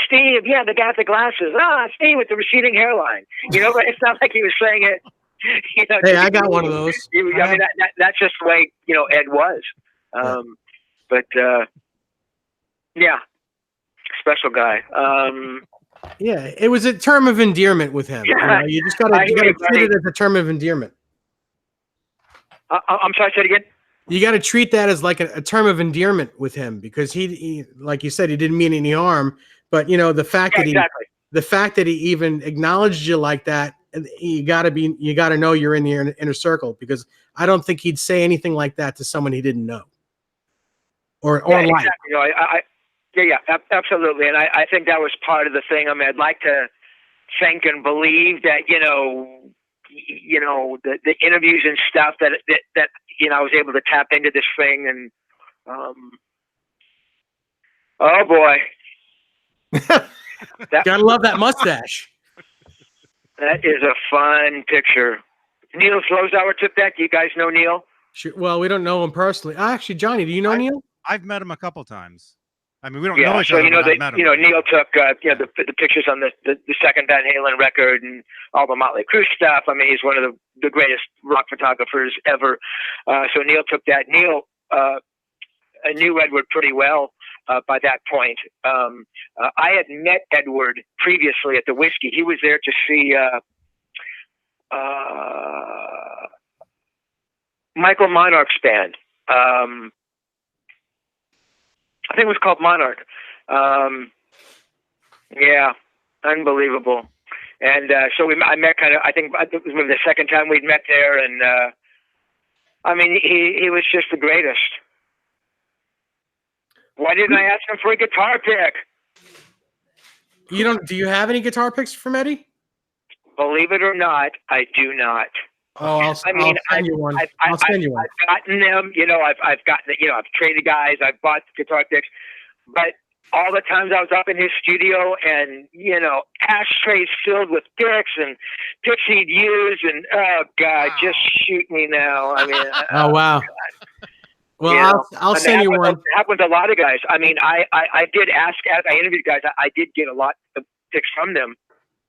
Steve, yeah, the guy with the glasses. Steve with the receding hairline. You know, but it's not like he was saying it. You know, hey, I got one of those. I mean, that's just the way, you know, Ed was. But yeah, special guy. Yeah, it was a term of endearment with him. Yeah, you just gotta treat it as a term of endearment. I'm sorry, say it again. You got to treat that as like a term of endearment with him, because he, like you said, he didn't mean any harm. But you know, the fact that he even acknowledged you like that, you got to know you're in the inner circle, because I don't think he'd say anything like that to someone he didn't know or like. Exactly. No, absolutely. And I think that was part of the thing. I mean, I'd like to think and believe that, you know, the interviews and stuff that you know, I was able to tap into this thing, and oh boy, gotta love that mustache. That is a fun picture. Neil Slozauer took that. Do you guys know Neil? Sure. Well, we don't know him personally. Actually, Johnny, do you know Neil? I've met him a couple times. I mean, we don't know each so other. You know, Neil took the pictures on the second Van Halen record and all the Motley Crue stuff. I mean, he's one of the greatest rock photographers ever. So Neil took that. Neil knew Edward pretty well by that point. I had met Edward previously at the Whiskey. He was there to see Michael Monarch's band. I think it was called Monarch. Yeah, unbelievable. And so I met I think it was maybe the second time we'd met there. And I mean, he was just the greatest. Why didn't I ask him for a guitar pick? Do you have any guitar picks from Eddie? Believe it or not, I do not. Oh, I'll send you one. I'll send you one. I've gotten them, you know, I've gotten, you know, I've traded guys, I've bought guitar picks, but all the times I was up in his studio and, you know, ashtrays filled with picks and picks he'd use, and oh God, just shoot me now. I mean, oh wow. God. Well, I'll send you one. It happens with a lot of guys. I mean, I did ask, as I interviewed guys, I did get a lot of picks from them.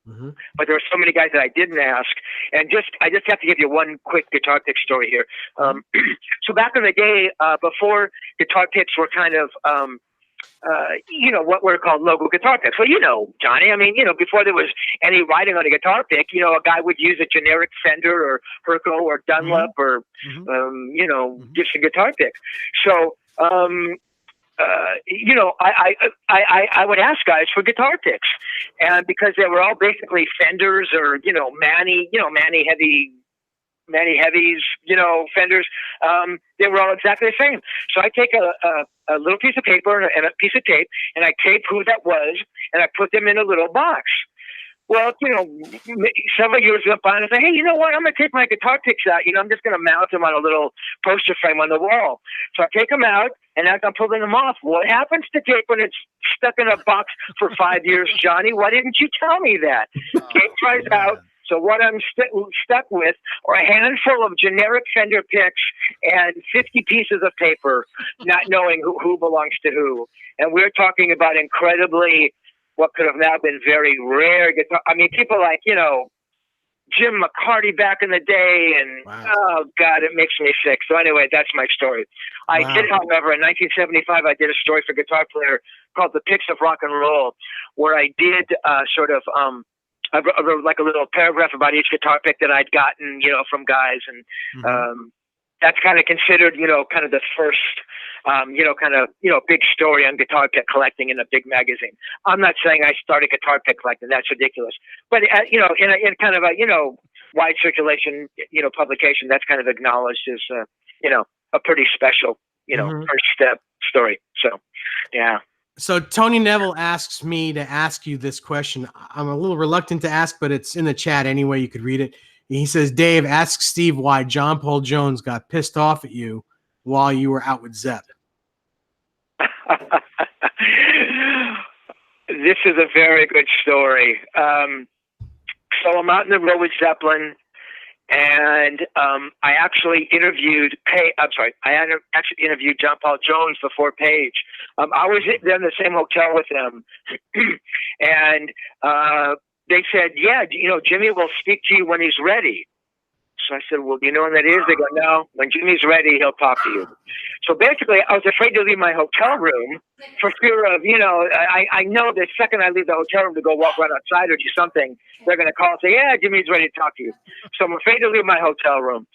Mm-hmm. But there were so many guys that I didn't ask, and I just have to give you one quick guitar pick story here. So back in the day, before guitar picks were kind of, you know, what were called logo guitar picks. Well, you know, Johnny, I mean, you know, before there was any writing on a guitar pick, you know, a guy would use a generic Fender or Herco or Dunlop or, you know, Gibson guitar pick. So, you know, I would ask guys for guitar picks, and because they were all basically Fenders or, you know, Manny Heavies, you know, Fenders, they were all exactly the same. So I take a little piece of paper and a piece of tape, and I tape who that was, and I put them in a little box. Well, you know, several years went by, and I said, hey, you know what? I'm going to take my guitar picks out. You know, I'm just going to mount them on a little poster frame on the wall. So I take them out, and as I'm pulling them off, what happens to tape when it's stuck in a box for 5 years, Johnny? Why didn't you tell me that? Tape dries out, So what I'm stuck with are a handful of generic Fender picks and 50 pieces of paper, not knowing who belongs to who. And we're talking about incredibly, what could have now been very rare guitar. I mean, people like, you know, Jim McCarty back in the day, and oh God, it makes me sick. So anyway, that's my story. I did, however, in 1975, I did a story for Guitar Player called "The Picks of Rock and Roll," where I did sort of I wrote like a little paragraph about each guitar pick that I'd gotten, you know, from guys, and that's kind of considered, you know, kind of the first, you know, kind of, you know, big story on guitar pick collecting in a big magazine. I'm not saying I started guitar pick collecting. That's ridiculous. But, you know, in kind of a, you know, wide circulation, you know, publication, that's kind of acknowledged as, you know, a pretty special, you know, first step story. So, yeah. So Tony Neville asks me to ask you this question. I'm a little reluctant to ask, but it's in the chat anyway. You could read it. He says, Dave, ask Steve why John Paul Jones got pissed off at you while you were out with Zepp. This is a very good story. So I'm out in the road with Zeppelin, and I actually interviewed John Paul Jones before Page. I was there in the same hotel with them, and they said, yeah, you know, Jimmy will speak to you when he's ready. So I said, well, do you know when that is? They go, no, when Jimmy's ready, he'll talk to you. So basically, I was afraid to leave my hotel room for fear of, you know, I know the second I leave the hotel room to go walk right outside or do something, they're going to call and say, yeah, Jimmy's ready to talk to you. So I'm afraid to leave my hotel room.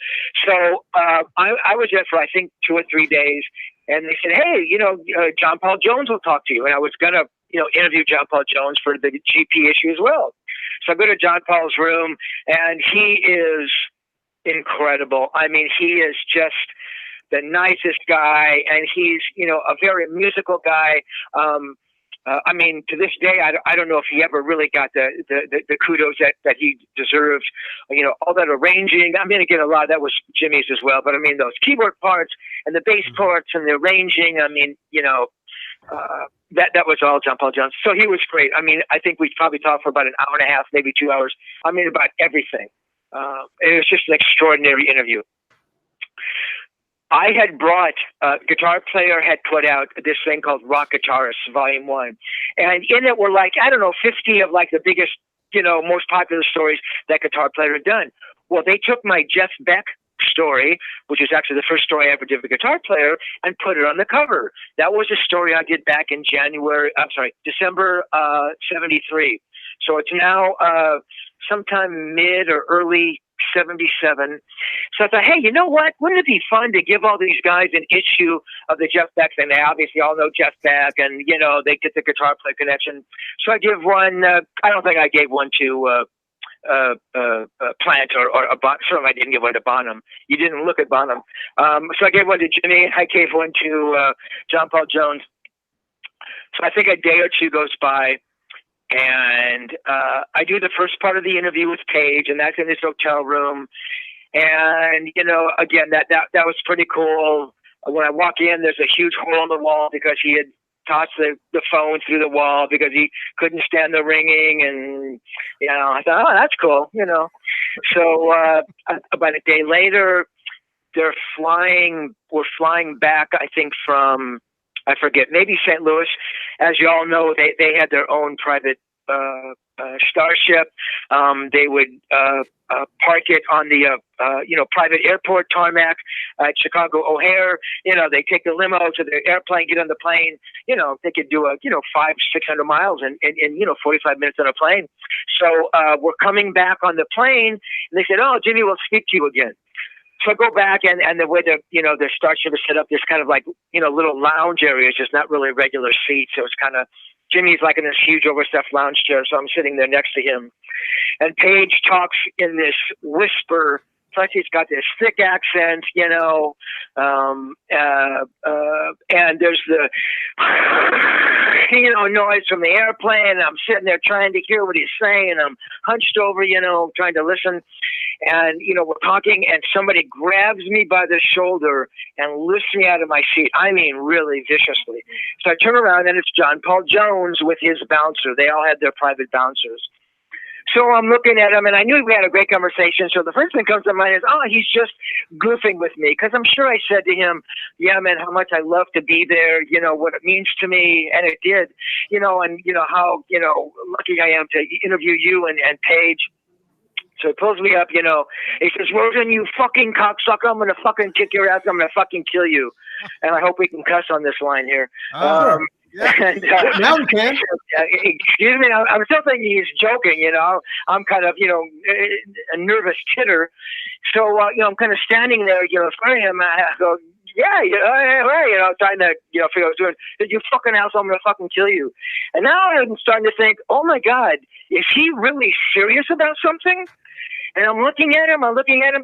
So I was there for, I think, 2 or 3 days. And they said, hey, you know, John Paul Jones will talk to you. And I was going to, you know, interview John Paul Jones for the GP issue as well. So I go to John Paul's room, and he is incredible. I mean, he is just the nicest guy, and he's, you know, a very musical guy. I mean, to this day, I don't know if he ever really got the kudos that he deserves. You know, all that arranging. I mean, again, a lot of that was Jimmy's as well. But I mean, those keyboard parts and the bass parts and the arranging. I mean, you know, that was all John Paul Jones. So he was great. I mean, I think we probably talked for about an hour and a half, maybe 2 hours. I mean, about everything. It was just an extraordinary interview. I had brought, Guitar Player had put out this thing called Rock Guitarists, Volume 1. And in it were like, I don't know, 50 of like the biggest, you know, most popular stories that Guitar Player had done. Well, they took my Jeff Beck story, which is actually the first story I ever did with Guitar Player, and put it on the cover. That was a story I did back in December 73. So it's now sometime mid or early 77. So I thought, hey, you know what? Wouldn't it be fun to give all these guys an issue of the Jeff Beck thing? They obviously all know Jeff Beck, and, you know, they get the Guitar Player connection. So I give one, I don't think I gave one to Plant or certainly I didn't give one to Bonham. You didn't look at Bonham. So I gave one to Jimmy. I gave one to John Paul Jones. So I think a day or two goes by, and I do the first part of the interview with Page, and that's in his hotel room. And, you know, again, that was pretty cool. When I walk in, there's a huge hole in the wall because he had tossed the phone through the wall because he couldn't stand the ringing. And, you know, I thought, oh, that's cool, you know. So about a day later, we're flying back, I think, from, I forget, maybe St. Louis. As you all know, they had their own private starship. They would park it on the private airport tarmac at Chicago O'Hare. You know, they take the limo to the airplane, get on the plane. You know, they could do 500-600 miles in 45 minutes on a plane. So we're coming back on the plane, and they said, "Oh, Jimmy will speak to you again." So I go back, and the way their starship is set up, there's kind of like, little lounge areas, just not really regular seats. So it's kind of, Jimmy's like in this huge overstuffed lounge chair, so I'm sitting there next to him. And Page talks in this whisper, plus he's got this thick accent, and there's the, noise from the airplane. I'm sitting there trying to hear what he's saying. I'm hunched over, trying to listen. And, we're talking, and somebody grabs me by the shoulder and lifts me out of my seat. I mean, really viciously. So I turn around, and it's John Paul Jones with his bouncer. They all had their private bouncers. So I'm looking at him, and I knew we had a great conversation. So the first thing comes to mind is, oh, he's just goofing with me. Because I'm sure I said to him, yeah, man, how much I love to be there, you know, what it means to me. And it did, you know, and, you know, how, you know, lucky I am to interview you and Paige. So he pulls me up, you know, he says, Rosen, you fucking cocksucker, I'm going to fucking kick your ass, I'm going to fucking kill you. And I hope we can cuss on this line here. Yeah. And, Now we can. Excuse me, I'm still thinking he's joking, you know. I'm kind of, you know, a nervous titter. So, you know, I'm kind of standing there, you know, in front of him. I go, yeah, you know, trying to, you know, figure out what I was doing. You fucking asshole, I'm going to fucking kill you. And now I'm starting to think, oh my God, is he really serious about something? And I'm looking at him,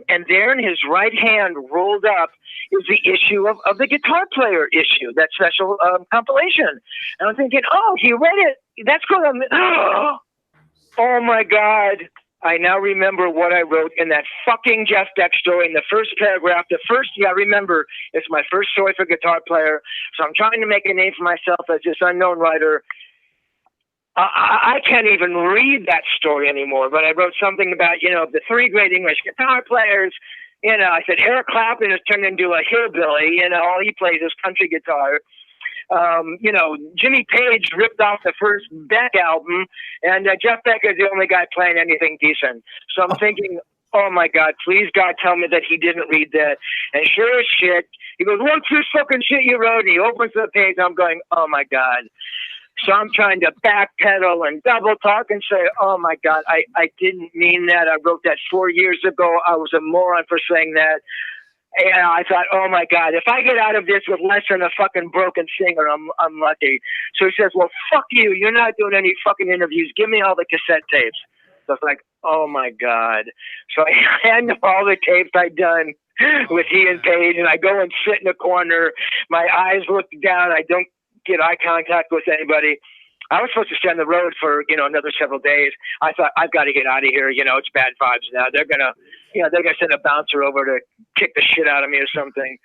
and there in his right hand rolled up is the issue of the guitar player issue, that special compilation. And I'm thinking, oh, he read it. That's good. Oh my God. I now remember what I wrote in that fucking Jeff Beck story in the first paragraph. I remember, it's my first story for Guitar Player. So I'm trying to make a name for myself as this unknown writer. I can't even read that story anymore, but I wrote something about, you know, the 3 great English guitar players. You know, I said Eric Clapton has turned into a hillbilly. You know, all he plays is country guitar. You know, Jimmy Page ripped off the first Beck album, and Jeff Beck is the only guy playing anything decent. So I'm thinking, oh my God, please God, tell me that he didn't read that. And sure as shit, he goes, what's this fucking shit you wrote? And he opens the page, and I'm going, oh my God. So I'm trying to backpedal and double talk and say, oh my God, I didn't mean that. I wrote that 4 years ago. I was a moron for saying that. And I thought, oh my God, if I get out of this with less than a fucking broken finger, I'm lucky. So he says, well, fuck you. You're not doing any fucking interviews. Give me all the cassette tapes. So I was like, oh my God. So I hand him all the tapes I'd done with he and Paige, and I go and sit in the corner. My eyes look down. I don't get eye contact with anybody. I was supposed to stay on the road for, you know, another several days. I thought, I've got to get out of here. You know, it's bad vibes now. They're going to send a bouncer over to kick the shit out of me or something.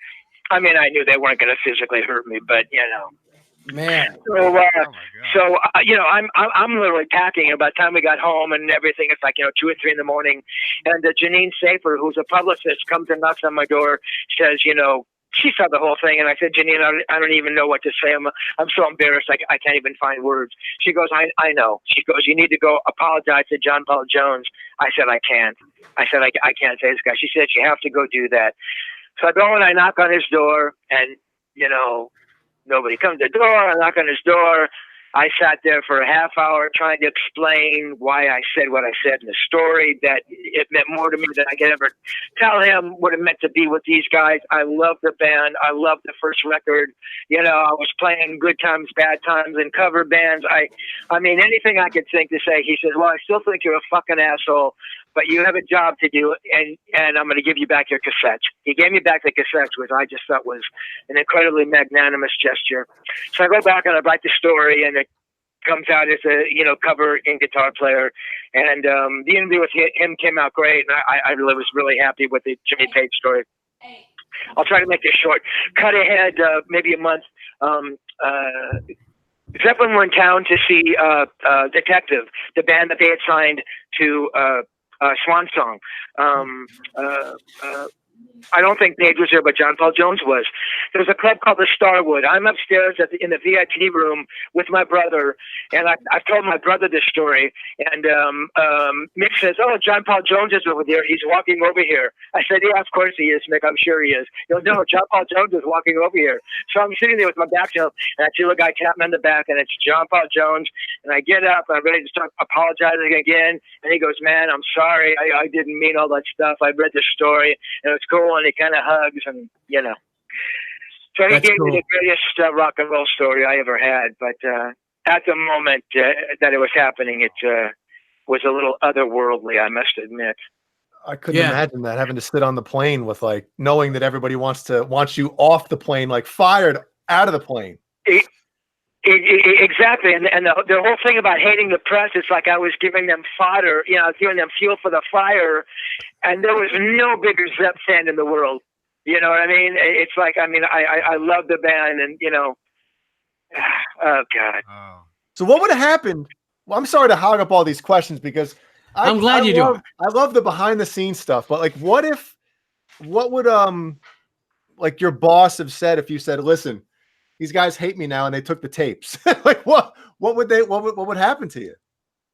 I mean, I knew they weren't going to physically hurt me, but, you know. Man. So, you know, I'm literally packing. And by the time we got home and everything, it's like, you know, 2 or 3 in the morning. And Janine Safer, who's a publicist, comes and knocks on my door, says, you know, she saw the whole thing, and I said, Janine, I don't even know what to say. I'm so embarrassed. I can't even find words. She goes, I know. She goes, you need to go apologize to John Paul Jones. I said, I can't. I said, I can't say this guy. She said, you have to go do that. So I go and I knock on his door, and, you know, nobody comes to the door. I knock on his door. I sat there for a half hour trying to explain why I said what I said in the story, that it meant more to me than I could ever tell him what it meant to be with these guys. I love the band. I love the first record. You know, I was playing Good Times, Bad Times and cover bands. I mean, anything I could think to say. He says, well, I still think you're a fucking asshole, but you have a job to do, and I'm going to give you back your cassettes. He gave me back the cassettes, which I just thought was an incredibly magnanimous gesture. So I go back and I write the story, and it comes out as a, you know, cover in Guitar Player. And the interview with him came out great, and I really was really happy with the Jimmy Page story. I'll try to make this short. Cut ahead maybe a month. Zeppelin were in town to see Detective, the band that they had signed to Swan Song. I don't think Page was there, but John Paul Jones was. There was a club called the Starwood. I'm upstairs in the VIP room with my brother, and I've told my brother this story. And Mick says, "Oh, John Paul Jones is over there. He's walking over here." I said, "Yeah, of course he is, Mick. I'm sure he is." He goes, "No, John Paul Jones is walking over here." So I'm sitting there with my back to him, and I feel a guy tap me on the back, and it's John Paul Jones. And I get up, and I'm ready to start apologizing again. And he goes, "Man, I'm sorry. I didn't mean all that stuff. I read the story, and it's cool." And he kind of hugs, and you know. So he gave me the greatest rock and roll story I ever had. But at the moment that it was happening, it was a little otherworldly, I must admit. I couldn't imagine that, having to sit on the plane with, like, knowing that everybody wants you off the plane, like fired out of the plane. Exactly, and the whole thing about hating the press, it's like I was giving them fodder, you know, I was giving them fuel for the fire, and there was no bigger Zepp fan in the world. You know what I mean? It's like, I mean, I love the band, and, you know, oh God. So what would have happened? Well, I'm sorry to hog up all these questions, because I'm glad you're doing it. I love the behind the scenes stuff, but like, what would like your boss have said if you said, listen, these guys hate me now and they took the tapes? Like, what would happen to you?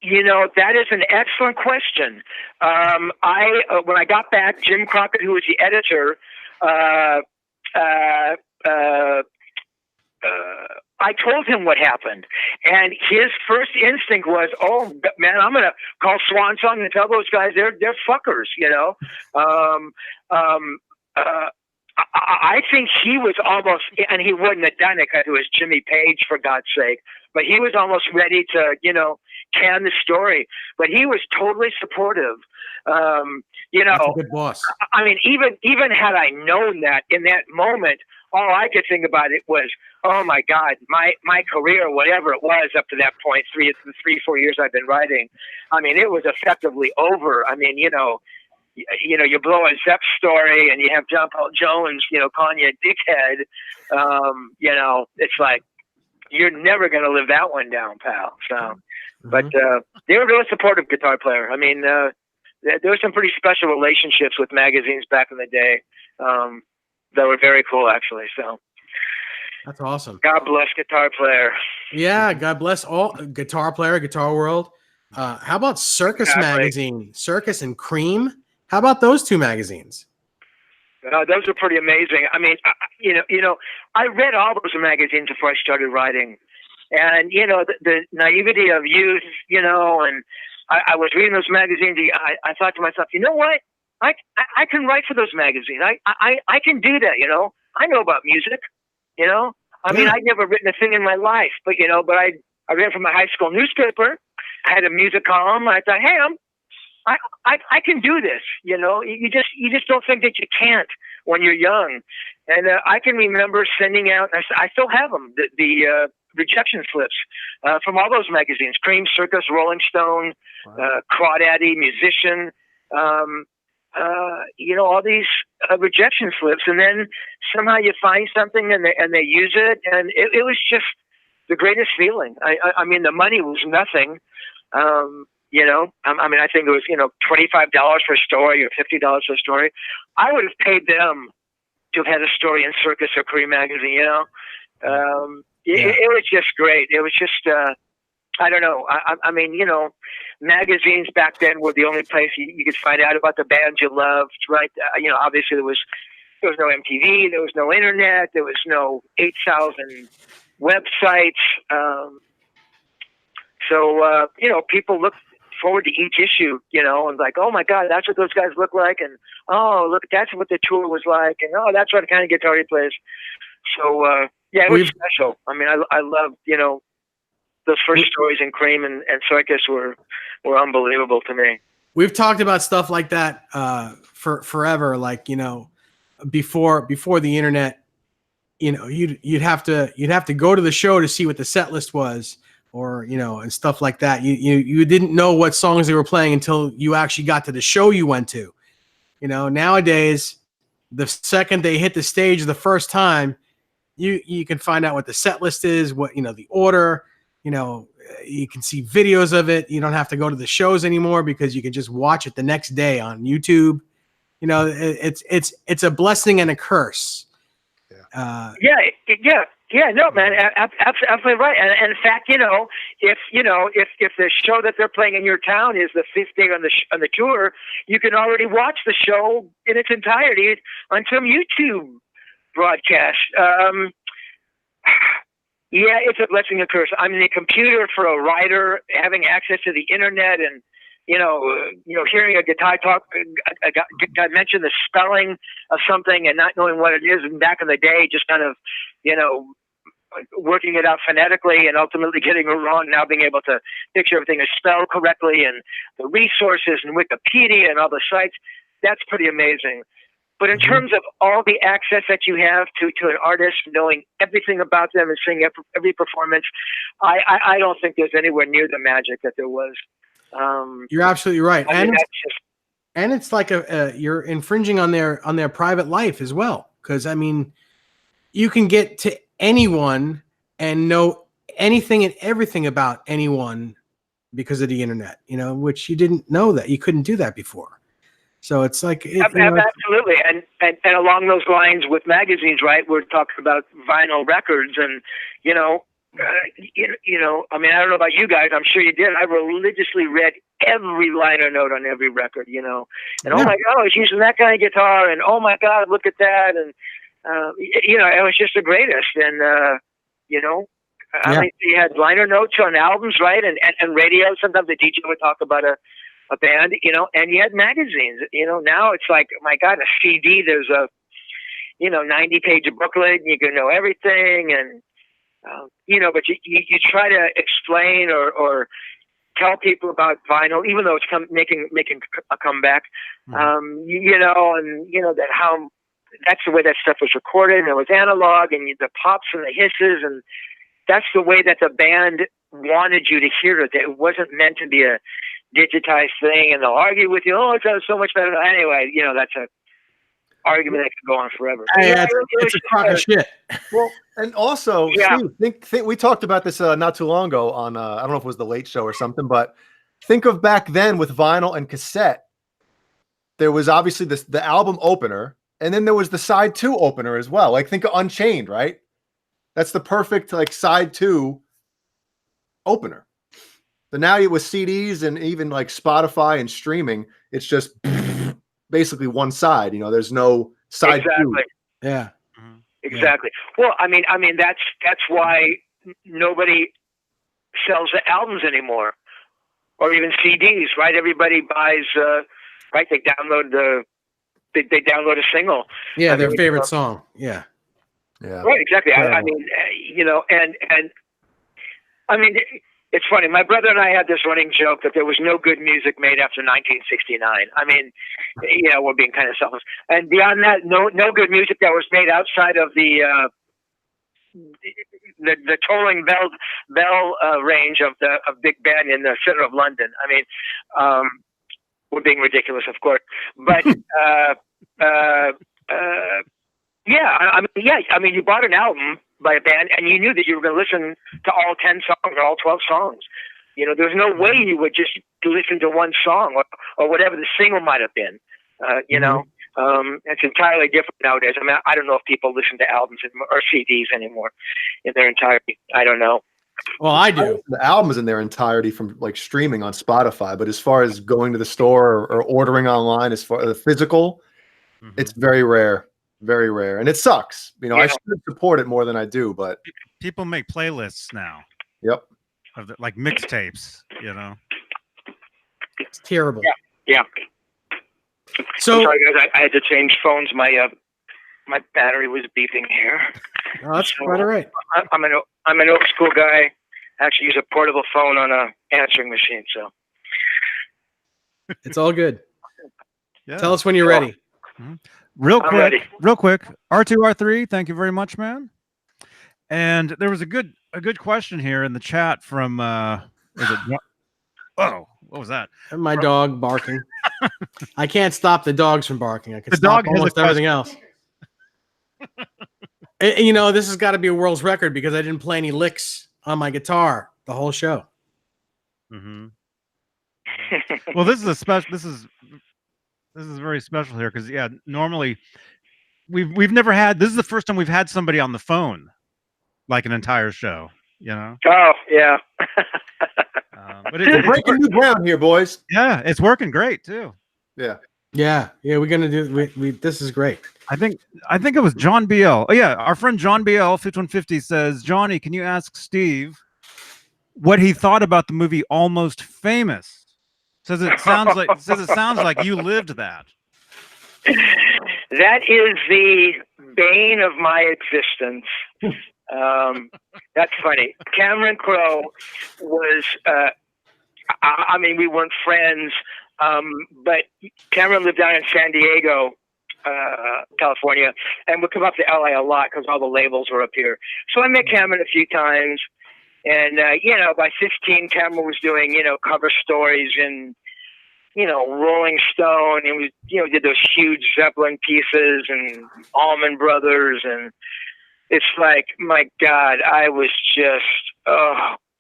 You know, that is an excellent question. When I got back, Jim Crockett, who was the editor, I told him what happened, and his first instinct was, "Oh man, I'm gonna call Swan Song and tell those guys they're fuckers," you know. I think he was almost, and he wouldn't have done it because it was Jimmy Page, for God's sake, but he was almost ready to, you know, can the story. But he was totally supportive. You know, That's a good boss. I mean, even had I known that in that moment, all I could think about it was, oh my God, my career, whatever it was up to that point, 4 years I've been writing. I mean, it was effectively over. I mean, you know, you blow a Zepp story and you have John Paul Jones, you know, calling you a dickhead. You know, it's like, you're never going to live that one down, pal. So, but they were a really supportive guitar player. I mean, there were some pretty special relationships with magazines back in the day that were very cool, actually. So that's awesome. God bless Guitar Player. Yeah, God bless all Guitar Player, Guitar World. How about Circus Magazine, Circus and Cream? How about those two magazines? Those are pretty amazing. I mean, you know, I read all those magazines before I started writing, and you know, the naivety of youth, you know, and I was reading those magazines. I thought to myself, you know what? I can write for those magazines. I can do that. You know, I know about music. You know, I mean, I'd never written a thing in my life, but you know, I read from a high school newspaper. I had a music column. I thought, hey, I can do this. You know, you just don't think that you can't when you're young. And I can remember sending out, I still have them, the rejection slips from all those magazines: Cream, Circus, Rolling Stone, Crawdaddy, Musician. You know, all these rejection slips, and then somehow you find something and they use it, and it was just the greatest feeling. I mean, the money was nothing. You know, I mean, I think it was, you know, $25 for a story or $50 for a story. I would have paid them to have had a story in Circus or Cream magazine. You know, it was just great. It was just, I don't know. I mean, you know, magazines back then were the only place you could find out about the bands you loved, right? You know, obviously there was no MTV, there was no internet, there was no 8,000 websites. So, you know, people looked forward to each issue, you know, and like, oh my God, that's what those guys look like. And, oh, look, that's what the tour was like. And, oh, that's what kind of guitar he plays. So, yeah, it was special. I mean, I loved, you know, those first stories in Cream and Circus were unbelievable to me. We've talked about stuff like that for forever. Like, you know, before the internet, you know, you'd have to go to the show to see what the set list was, or, you know, and stuff like that. You didn't know what songs they were playing until you actually got to the show you went to. You know, nowadays, the second they hit the stage the first time, you can find out what the set list is, what, you know, the order. You know, you can see videos of it. You don't have to go to the shows anymore because you can just watch it the next day on YouTube. You know, it's a blessing and a curse. Yeah, no, man, absolutely right. And in fact, you know, if the show that they're playing in your town is the 5th day on the tour, you can already watch the show in its entirety on some YouTube broadcast. Yeah, it's a blessing and a curse. I mean, the computer for a writer, having access to the internet, and you know, hearing a guitar talk, a guy mention the spelling of something and not knowing what it is. And back in the day, just kind of, you know, working it out phonetically and ultimately getting it wrong. Now being able to picture everything is spelled correctly, and the resources and Wikipedia and all the sites, that's pretty amazing. But in terms of all the access that you have to an artist, knowing everything about them and seeing every performance, I don't think there's anywhere near the magic that there was. You're absolutely right. I mean, and it's like you're infringing on their private life as well. Because, I mean, you can get to anyone and know anything and everything about anyone because of the internet, you know, which you didn't know that you couldn't do that before. So it's like, absolutely. And along those lines with magazines, right? We're talking about vinyl records and, you know, I mean, I don't know about you guys. I'm sure you did. I religiously read every liner note on every record, you know, and oh my God, I was using that kind of guitar, and oh my God, look at that, and you know, it was just the greatest. And you know, I mean, you had liner notes on albums, right, and radio. Sometimes the DJ would talk about a band, you know, and you had magazines. You know, now it's like, my God, a CD. There's a 90-page booklet, and you can know everything, and you know, but you try to explain or tell people about vinyl, even though it's making a comeback. You know, and you know that's the way that stuff was recorded, and it was analog, and the pops and the hisses, and that's the way that the band wanted you to hear it. It wasn't meant to be a digitized thing, and they'll argue with you. Oh, it sounds so much better. Anyway, you know, that's a argument that could go on forever. It's a crock of shit. Well, and also, Steve, think we talked about this not too long ago on I don't know if it was the Late Show or something, but think of back then with vinyl and cassette. There was obviously the album opener, and then there was the side 2 opener as well. Like, think of Unchained, right? That's the perfect like side 2 opener. But now with CDs and even like Spotify and streaming, it's just basically one side. You know, there's no side 2. Yeah. Exactly. Well, I mean that's why nobody sells the albums anymore, or even CDs, right? Everybody buys, right? They download they download a single. Yeah, their favorite song. Yeah. Right. Exactly. I mean, you know, and I mean, it's funny. My brother and I had this running joke that there was no good music made after 1969. I mean, you know, we're being kind of selfish. And beyond that, no good music that was made outside of the tolling bell range of Big Ben in the center of London. I mean, we're being ridiculous, of course, but I mean, you bought an album by a band, and you knew that you were going to listen to all 10 songs or all 12 songs. You know, there's no way you would just listen to one song or whatever the single might have been. You know, it's entirely different nowadays. I mean, I don't know if people listen to albums or CDs anymore in their entirety. I don't know. Well, I do. The album is in their entirety from like streaming on Spotify, but as far as going to the store or ordering online, as far as the physical, it's very rare. Very rare, and it sucks. You know, I should support it more than I do, but people make playlists now. Yep, of like mixtapes. You know, it's terrible. Yeah. So, I'm sorry, guys, I had to change phones. My battery was beeping here. Oh, that's quite all right. I'm an old school guy. I actually use a portable phone on a answering machine. So it's all good. Yeah. Tell us when you're ready. Real quick. R2, R3, thank you very much, man. And there was a good question here in the chat from what was that? My dog barking. I can't stop the dogs from barking. I can stop almost everything else. You know, this has got to be a world's record because I didn't play any licks on my guitar the whole show. Well, this is very special here because normally we've never had. This is the first time we've had somebody on the phone like an entire show. You know? Oh yeah. But it's breaking new ground here, boys. Yeah, it's working great too. Yeah. We're gonna do. This is great. I think it was John BL. Oh yeah, our friend John BL 5150 says, Johnny, can you ask Steve what he thought about the movie Almost Famous? Says it sounds like you lived that. That is the bane of my existence. That's funny. Cameron Crowe was. I mean, we weren't friends, but Cameron lived down in San Diego, California, and would come up to LA a lot because all the labels were up here. So I met Cameron a few times. And, you know, by 15, Cameron was doing, you know, cover stories and, you know, Rolling Stone. And we, you know, did those huge Zeppelin pieces and Allman Brothers. And it's like, my God, I was just,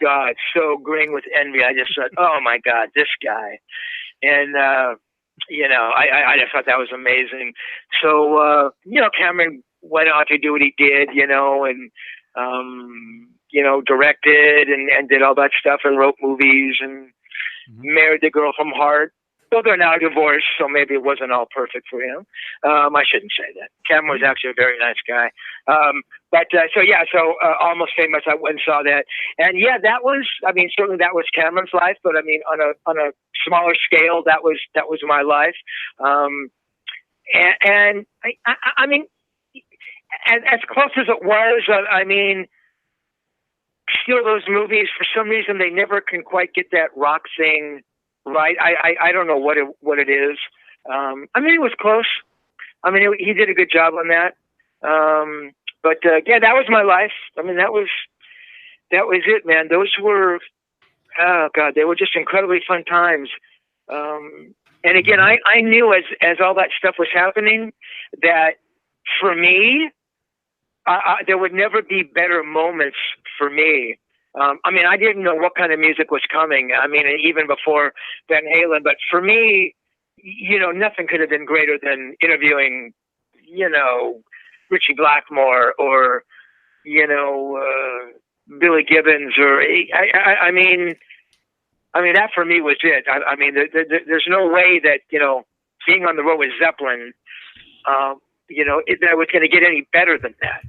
God, so green with envy. I just thought, oh my God, this guy. And, you know, I just thought that was amazing. So, you know, Cameron went on to do what he did, you know, and, you know, directed and did all that stuff and wrote movies and married the girl from Heart. So they're now divorced, so maybe it wasn't all perfect for him. I shouldn't say that. Cameron was actually a very nice guy. So Almost Famous, I went and saw that. And yeah, that was, I mean, certainly that was Cameron's life, but I mean, on a smaller scale, that was my life. I mean, as close as it was, I mean, still those movies, for some reason, they never can quite get that rock thing right. I don't know what it is. I mean, it was close. I mean, he did a good job on that. Yeah, that was my life. I mean, that was it, man. Those were, oh God, they were just incredibly fun times. And again, I knew as all that stuff was happening that for me, there would never be better moments for me. I mean, I didn't know what kind of music was coming. I mean, even before Van Halen, but for me, you know, nothing could have been greater than interviewing, you know, Richie Blackmore or, you know, Billy Gibbons or, I mean, that for me was it. I mean, there's no way that, you know, being on the road with Zeppelin, you know, that was going to get any better than that.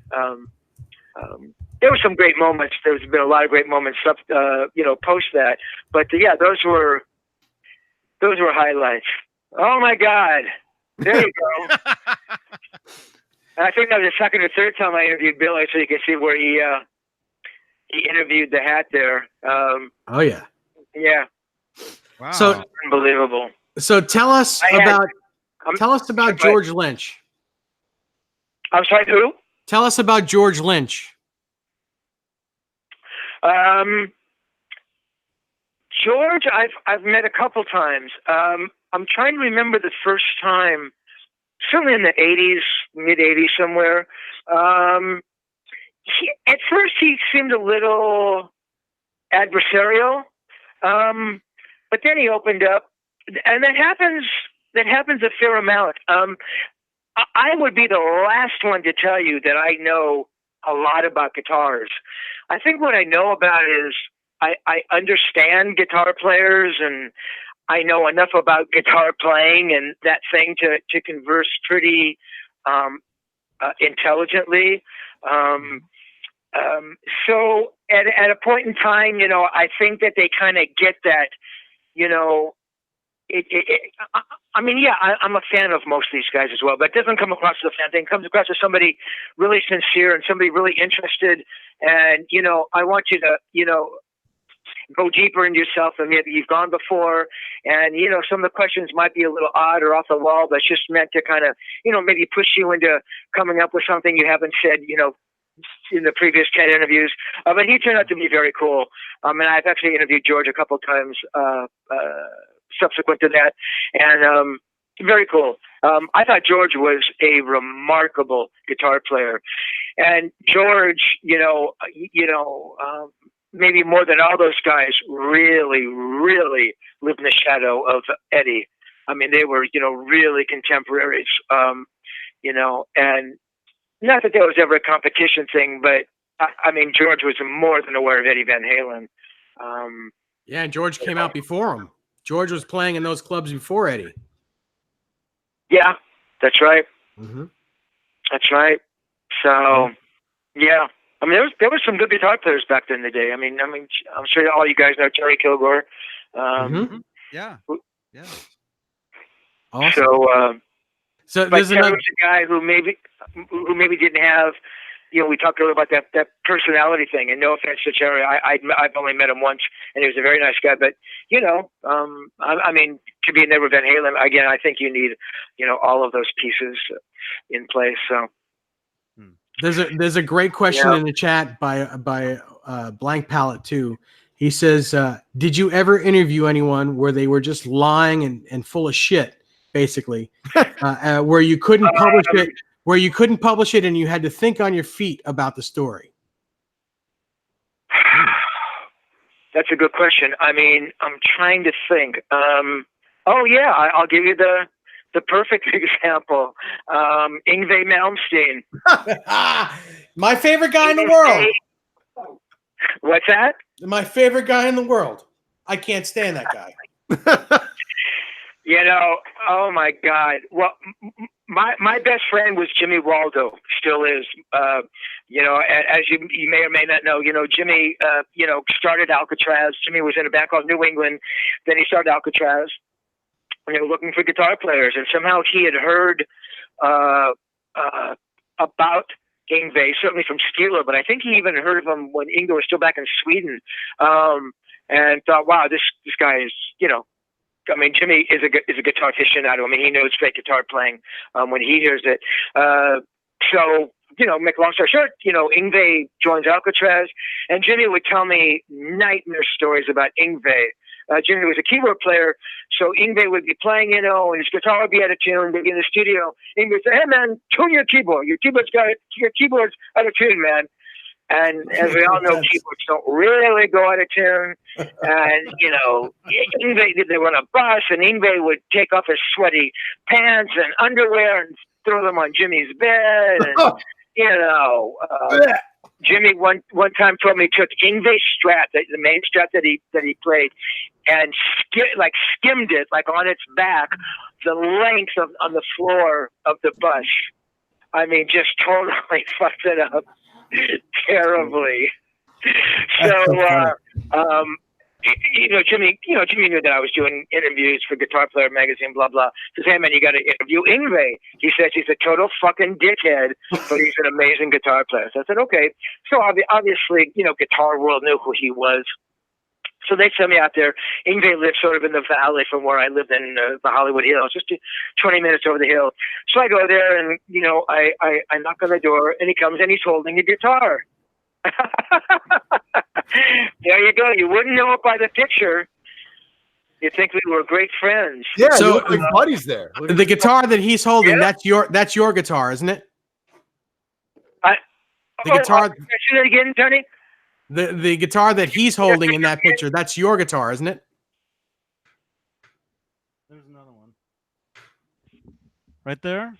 There were some great moments. There's been a lot of great moments, you know, post that. But yeah, those were highlights. Oh my God! There you go. And I think that was the second or third time I interviewed Billy, so you can see where he interviewed the hat there. Oh yeah. Yeah. Wow. So unbelievable. So tell us about George Lynch. I'm sorry, who? Tell us about George Lynch. George, I've met a couple times. I'm trying to remember the first time, certainly in the 80s, mid 80s somewhere. At first he seemed a little adversarial, but then he opened up, and that happens a fair amount. I would be the last one to tell you that I know a lot about guitars. I think what I know about is I understand guitar players, and I know enough about guitar playing and that thing to converse pretty intelligently. So at a point in time, you know, I think that they kind of get that, you know, I mean, yeah, I'm a fan of most of these guys as well, but it doesn't come across as a fan thing. It comes across as somebody really sincere and somebody really interested. And, you know, I want you to, you know, go deeper into yourself than maybe you've gone before. And, you know, some of the questions might be a little odd or off the wall, but it's just meant to kind of, you know, maybe push you into coming up with something you haven't said, you know, in the previous 10 interviews. But he turned out to be very cool. And I've actually interviewed George a couple of times subsequent to that. And very cool. I thought George was a remarkable guitar player. And George, you know, maybe more than all those guys, really, really lived in the shadow of Eddie. I mean, they were, you know, really contemporaries, you know, and not that there was ever a competition thing, but I mean, George was more than aware of Eddie Van Halen. Yeah, and George came out before him. George was playing in those clubs before Eddie. Yeah, that's right. Mm-hmm. That's right. So, yeah. I mean, there was some good guitar players back then in the day. I mean, I'm sure all you guys know Terry Kilgore. Yeah. Yeah. Awesome. So but Terry was a guy who maybe didn't have, you know, we talked earlier about that personality thing. And no offense to Terry, I've only met him once, and he was a very nice guy. But you know, I mean, to be in there with Van Halen again, I think you need, you know, all of those pieces in place. So. There's a great question in the chat by Blank Palette too. He says, "Did you ever interview anyone where they were just lying and full of shit, basically, where you couldn't publish it, and you had to think on your feet about the story?" That's a good question. I mean, I'm trying to think. Oh yeah, I'll give you the perfect example. Yngwie Malmsteen. My favorite guy in the world. What's that? My favorite guy in the world. I can't stand that guy. You know, oh my God. Well, my best friend was Jimmy Waldo, still is. You know, as you may or may not know, you know, Jimmy, you know, started Alcatraz. Jimmy was in a band called New England. Then he started Alcatraz. And they were looking for guitar players. And somehow he had heard about Yngwie, certainly from Steeler, but I think he even heard of him when Yngwie was still back in Sweden. And thought, wow, this guy is, you know, I mean, Jimmy is a guitar aficionado. I mean, he knows straight guitar playing when he hears it. So, you know, make a long story short, you know, Yngwie joins Alcatraz, and Jimmy would tell me nightmare stories about Yngwie. Jimmy was a keyboard player, so Yngwie would be playing, you know, and his guitar would be out of tune. They'd be in the studio. Yngwie would say, "Hey, man, tune your keyboard. Your keyboard's out of tune, man." And as we all know, keyboards don't really go out of tune. And, you know, Yngwie, they were on a bus, and Yngwie would take off his sweaty pants and underwear and throw them on Jimmy's bed. And, you know, Jimmy one time told me he took Yngwie's Strat, the main Strat that he played, and skimmed it like on its back, the length on the floor of the bus. I mean, just totally fucked it up terribly. So, you know, Jimmy knew that I was doing interviews for Guitar Player magazine, blah blah. He says, "Hey man, you got to interview Yngwie." He says he's a total fucking dickhead, but he's an amazing guitar player. So I said, okay. So obviously, you know, Guitar World knew who he was. So they sent me out there. Yngwie lived sort of in the valley from where I lived in the Hollywood Hills, just 20 minutes over the hill. So I go there, and you know, I knock on the door, and he comes, and he's holding a guitar. There you go. You wouldn't know it by the picture. You'd think we were great friends. Yeah, so you look like buddies there. The guitar that he's holding, that's your guitar, isn't it? Guitar. Say that again, Tony. The guitar that he's holding in that picture, that's your guitar, isn't it? There's another one. Right there?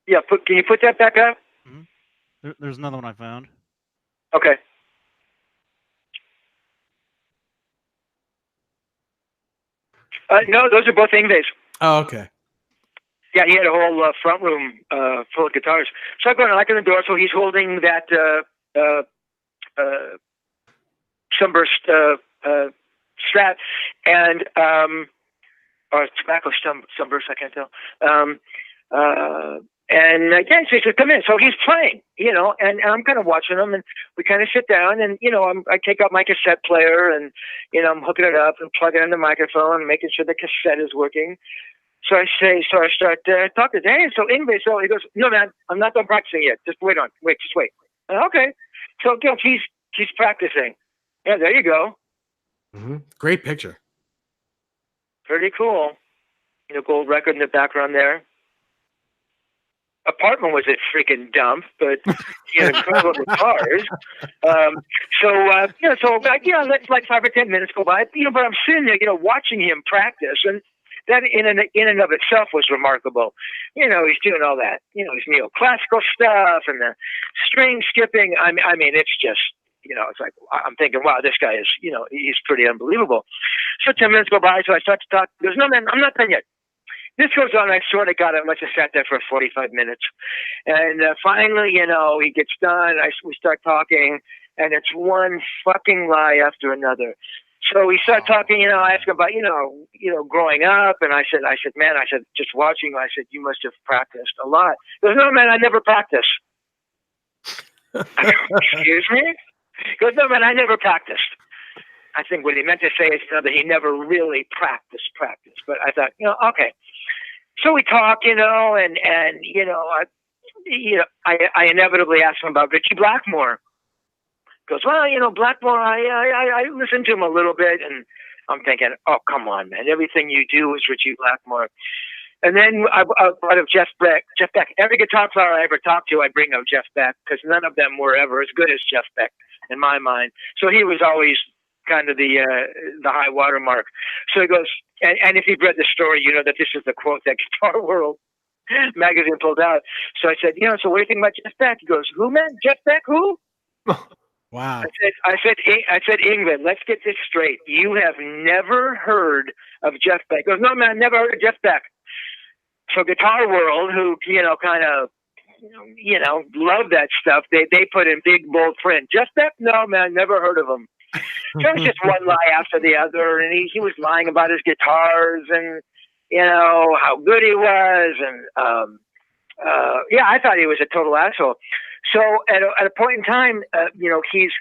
Yeah, can you put that back up? Mm-hmm. There's another one I found. Okay. No, those are both Yngwie's. Oh, okay. Yeah, he had a whole front room full of guitars. So I go and knock on the door. So he's holding that Sunburst Strat, and or tobacco Sunburst, I can't tell. And again, so he said, "Come in." So he's playing, you know, and I'm kind of watching him, and we kind of sit down, and you know, I take out my cassette player, and you know, I'm hooking it up and plugging in the microphone, and making sure the cassette is working. So I start talking. Hey, so Yngwie, so he goes, "No, man, I'm not done practicing yet. Just wait. Okay. So you know, he's practicing. Yeah, there you go. Mm-hmm. Great picture. Pretty cool. You know, gold record in the background there. Apartment was a freaking dump, but he had incredible guitars. Let like 5 or 10 minutes go by. You know, but I'm sitting there, you know, watching him practice, and that in and of itself was remarkable. You know, he's doing all that. You know, his neoclassical stuff and the string skipping. I mean, it's just, you know, it's like I'm thinking, wow, this guy is, you know, he's pretty unbelievable. So 10 minutes go by, so I start to talk. He goes, "No, man, I'm not done yet." This goes on. I sort of got it. I must have sat there for 45 minutes. And finally, you know, he gets done. We start talking, and it's one fucking lie after another. So we start talking, you know, I asked him about, you know, growing up. And I said, "Man," I said, "just watching," I said, "you must have practiced a lot." He goes, "No, man, I never practiced." Excuse me? He goes, "No, man, I never practiced." I think what he meant to say is, you know, that he never really practiced. But I thought, you know, okay. So we talk, you know, and you know, I inevitably asked him about Richie Blackmore. He goes, "Well, you know, Blackmore, I listened to him a little bit," and I'm thinking, oh, come on, man, everything you do is Richie Blackmore. And then I thought of Jeff Beck. Every guitar player I ever talked to, I bring up Jeff Beck, because none of them were ever as good as Jeff Beck in my mind. So he was always kind of the high water mark. So he goes, and if you've read the story, you know that this is the quote that Guitar World magazine pulled out. So I said, so what do you think about Jeff Beck? He goes, who, man? Jeff Beck, who? Wow. I said, Ingrid, let's get this straight. You have never heard of Jeff Beck. He goes, no, man, never heard of Jeff Beck. So Guitar World, who, kind of, love that stuff, they put in big, bold print. Jeff Beck? No, man, never heard of him. So it was just one lie after the other, and he was lying about his guitars and, how good he was. And, I thought he was a total asshole. So at a point in time, he's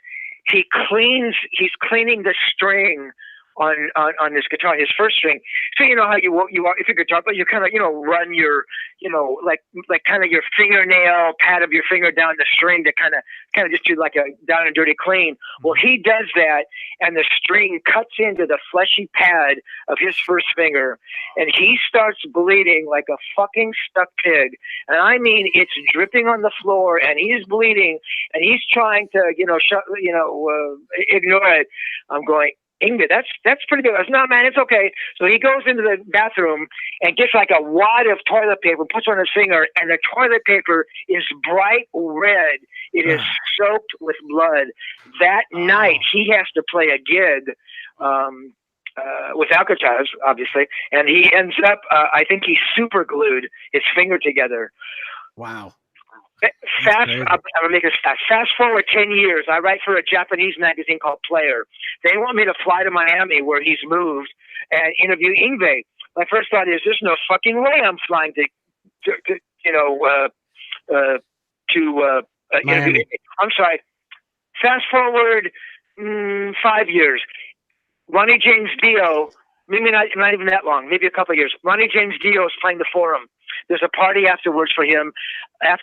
cleaning the string on his guitar, his first string. So you know how you are, if you're a guitar player, you kind of, run your, like kind of your fingernail, pad of your finger down the string to kind of just do like a down and dirty clean. Well, he does that, and the string cuts into the fleshy pad of his first finger, and he starts bleeding like a fucking stuck pig. And I mean, it's dripping on the floor, and he's bleeding, and he's trying to, ignore it. I'm going, Ingrid, that's pretty good. I said, no, man, it's okay. So he goes into the bathroom and gets like a wad of toilet paper, puts it on his finger, and the toilet paper is bright red. It is soaked with blood. That night, he has to play a gig with Alcatraz, obviously, and he ends up, I think he super glued his finger together. Wow. I'm gonna make this fast. Fast forward 10 years. I write for a Japanese magazine called Player. They want me to fly to Miami, where he's moved, and interview Yngwie. My first thought is, there's no fucking way I'm flying to interview. I'm sorry. Fast forward 5 years. Ronnie James Dio. Maybe not even that long. Maybe a couple of years. Ronnie James Dio is playing the Forum. There's a party afterwards for him. At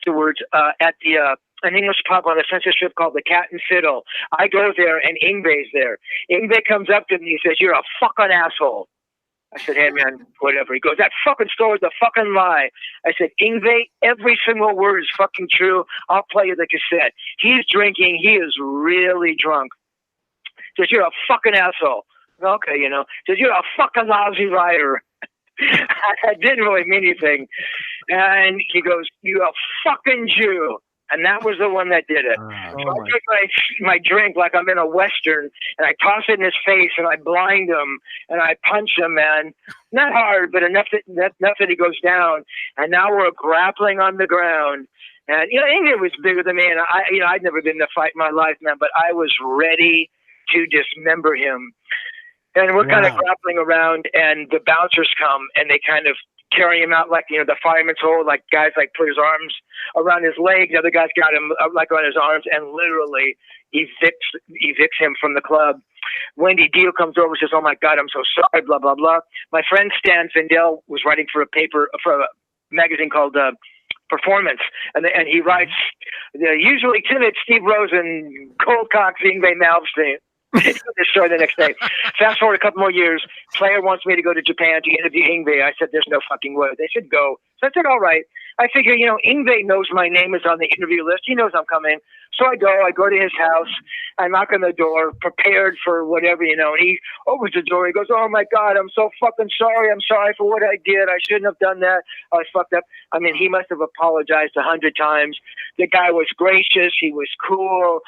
an English pub on the Sunset Strip called the Cat and Fiddle. I go there, and Yngwie's there. Yngwie comes up to me and says, "You're a fucking asshole." I said, "Hey man, whatever." He goes, "That fucking story's a fucking lie." I said, "Yngwie, every single word is fucking true. I'll play you the cassette." He's drinking. He is really drunk. He says, "You're a fucking asshole." Okay, He says, "You're a fucking lousy writer." I didn't really mean anything. And he goes, "You're a fucking Jew." And that was the one that did it. So I take my drink like I'm in a Western, and I toss it in his face, and I blind him, and I punch him, man. Not hard, but enough that he goes down. And now we're grappling on the ground. And, Yngwie was bigger than me, and I'd never been in a fight in my life, man, but I was ready to dismember him. And we're kind of grappling around, and the bouncers come, and they kind of carry him out like, the fireman's hole, like guys like put his arms around his leg. The other guys got him like on his arms and literally evicts him from the club. Wendy Deal comes over and says, "Oh my God, I'm so sorry, blah, blah, blah." My friend Stan Findell was writing for a magazine called Performance. And he writes, usually timid Steve Rosen, cold cocks Yngwie Malmsteen. The story the next day. Fast forward a couple more years. Player wants me to go to Japan to interview Yngwie. I said, "There's no fucking way." They said, "Go." So I said, "All right." I figure, Yngwie knows my name is on the interview list. He knows I'm coming. So I go to his house. I knock on the door, prepared for whatever, and he opens the door. He goes, "Oh my God, I'm so fucking sorry. I'm sorry for what I did. I shouldn't have done that. I fucked up." I mean, he must have apologized 100 times. The guy was gracious. He was cool.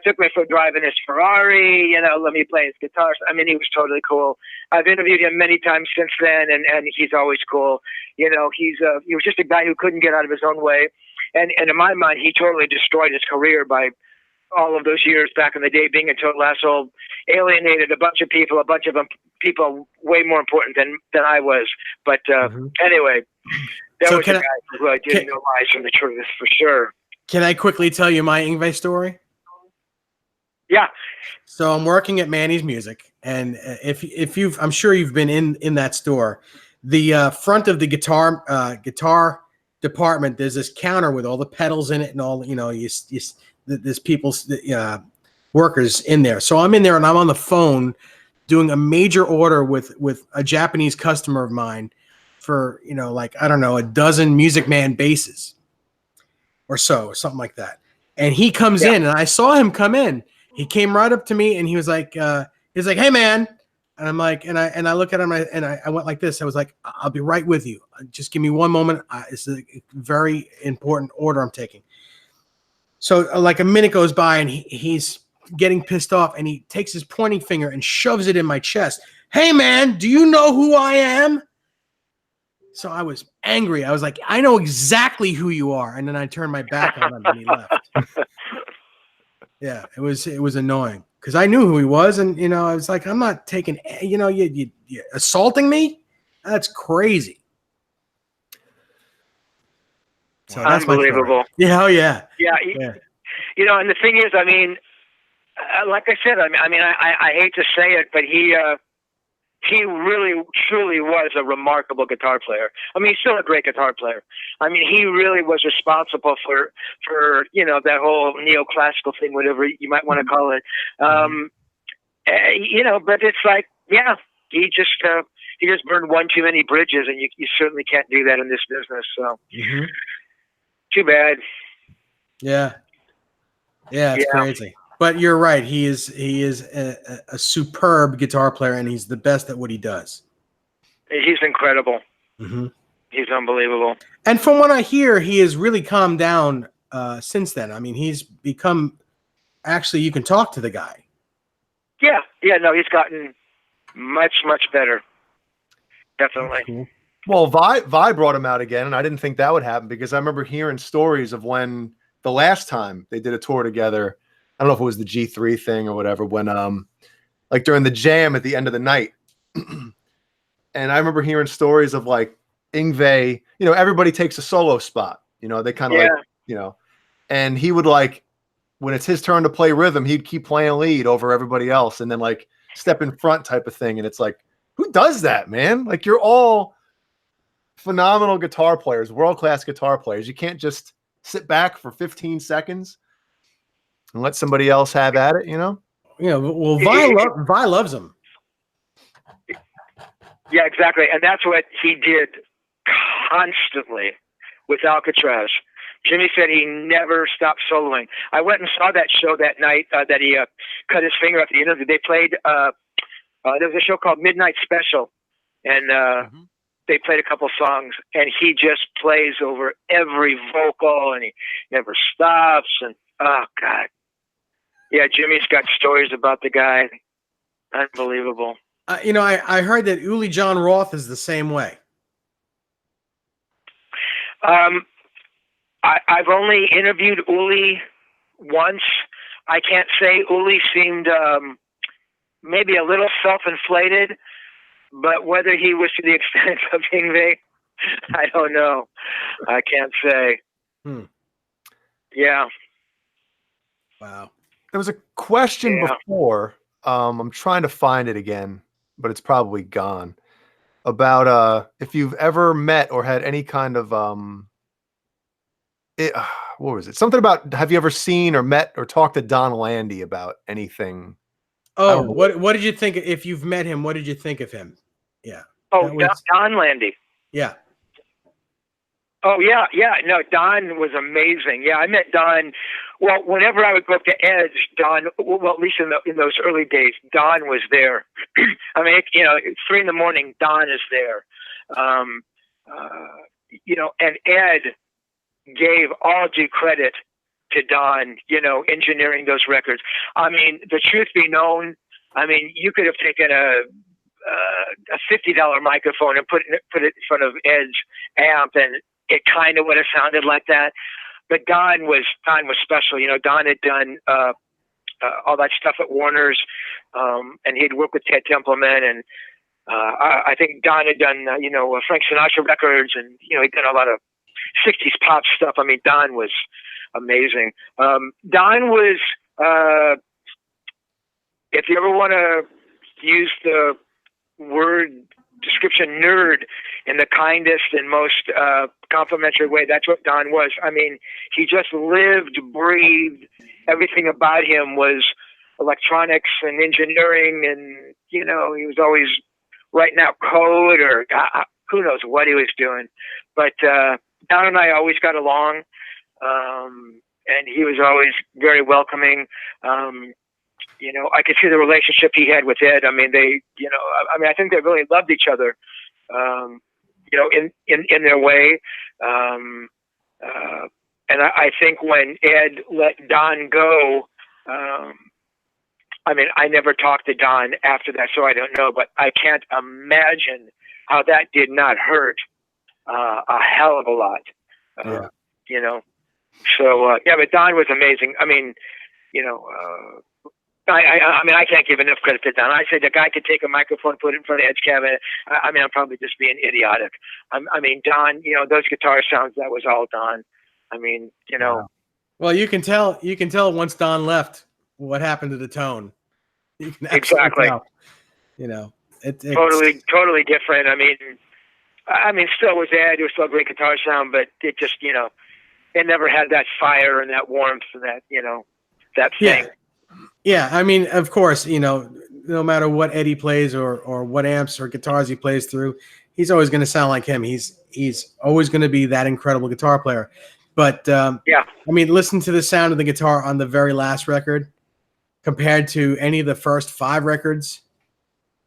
Took me for driving his Ferrari, let me play his guitar. I mean, he was totally cool. I've interviewed him many times since then, and he's always cool. He was just a guy who couldn't get out of his own way. And in my mind, he totally destroyed his career by all of those years back in the day being a total asshole, alienated a bunch of people way more important than I was. But anyway, that was a guy who I didn't know lies from the truth, for sure. Can I quickly tell you my Yngwie story? Yeah. So I'm working at Manny's Music, and I'm sure you've been in that store. The front of the guitar department, there's this counter with all the pedals in it and all, there's people's workers in there. So I'm in there and I'm on the phone doing a major order with a Japanese customer of mine for, I don't know, a dozen Music Man basses or something like that. And he comes in, and I saw him come in. He came right up to me, and he was like, He's like, "Hey, man," and I'm like, and I look at him and I went like this. I was like, "I'll be right with you. Just give me one moment. It's a very important order I'm taking." So like a minute goes by and he's getting pissed off and he takes his pointing finger and shoves it in my chest. "Hey, man, do you know who I am?" So I was angry. I was like, "I know exactly who you are." And then I turned my back on him and he left. Yeah, it was annoying because I knew who he was. And, you know, I was like, I'm not taking, you know, you assaulting me? That's crazy. So that's unbelievable. Yeah, oh yeah. Yeah, you know, and the thing is, I mean, like I said, I hate to say it, but he really, truly was a remarkable guitar player. I mean, he's still a great guitar player. I mean, he really was responsible for you know, that whole neoclassical thing, whatever you might want to call it. You know, but it's like, yeah, he just burned one too many bridges, and you certainly can't do that in this business. So, too bad. Yeah, it's crazy. But you're right. He is a superb guitar player, and he's the best at what he does. He's incredible. He's unbelievable. And from what I hear, he has really calmed down since then. I mean, he's become, actually, you can talk to the guy. Yeah, no, he's gotten much, much better. Definitely. Cool. Well, Vi brought him out again, and I didn't think that would happen because I remember hearing stories of when the last time they did a tour together. I don't know if it was the G3 thing or whatever, when like during the jam at the end of the night. And I remember hearing stories of like Yngwie, you know, everybody takes a solo spot, you know, they kind of like, you know, and he would like, when it's his turn to play rhythm, he'd keep playing lead over everybody else and then like step in front type of thing. And it's like, who does that, man? Like, you're all phenomenal guitar players, world-class guitar players. You can't just sit back for 15 seconds and let somebody else have at it, you know? Yeah, well, Vi loves him. Yeah, exactly. And that's what he did constantly with Alcatraz. Jimmy said he never stopped soloing. I went and saw that show that night that he cut his finger at the interview. They played, there was a show called Midnight Special, and they played a couple songs, and he just plays over every vocal, and he never stops. And, oh, God. Yeah, Jimmy's got stories about the guy. Unbelievable. You know, I heard that Uli John Roth is the same way. I've only interviewed Uli once. I can't say Uli seemed maybe a little self-inflated, but whether he was to the extent of Yngwie, I don't know. I can't say. Yeah. Wow. There was a question before. I'm trying to find it again, but it's probably gone. About if you've ever met or had any kind of what was it? Something about, have you ever seen or met or talked to Don Landy about anything? Oh, what did you think? If you've met him, what did you think of him? Yeah. Oh, Don Landy. Yeah. Oh, yeah. No, Don was amazing. Yeah, I met Don. Well, whenever I would go up to Edge, Don, well, at least in those early days, Don was there. I mean, you know, 3 a.m, Don is there. You know, and Ed gave all due credit to Don, you know, engineering those records. I mean, the truth be known, I mean, you could have taken a $50 microphone and put it in front of Ed's amp, and it kind of would have sounded like that. But Don was special. You know, Don had done all that stuff at Warner's, and he'd worked with Ted Templeman, and I think Don had done you know, Frank Sinatra records, and you know, he'd done a lot of 60s pop stuff. I mean, Don was amazing. Don was, if you ever want to use the word description, nerd in the kindest and most complimentary way, that's what Don was. I mean, he just lived, breathed. Everything about him was electronics and engineering, and, you know, he was always writing out code, or who knows what he was doing. But Don and I always got along, and he was always very welcoming. you know, I could see the relationship he had with Ed. I mean, I think they really loved each other, you know, in their way. And I think when Ed let Don go, I mean, I never talked to Don after that, so I don't know, but I can't imagine how that did not hurt a hell of a lot, you know. So, yeah, but Don was amazing. I mean, you know, I mean, I can't give enough credit to Don. I said the guy could take a microphone, put it in front of Ed's cabinet. I mean, I'm probably just being idiotic. I mean, Don, you know, those guitar sounds, that was all Don. I mean, you know. Well, you can tell once Don left what happened to the tone. You can exactly tell, you know, it's totally different. I mean, still was Ed. It was still a great guitar sound, but it just, you know, it never had that fire and that warmth and that, you know, that thing. Yeah. I mean, of course, you know, no matter what Eddie plays or what amps or guitars he plays through, he's always going to sound like him. He's always going to be that incredible guitar player. But I mean, listen to the sound of the guitar on the very last record compared to any of the first 5 records.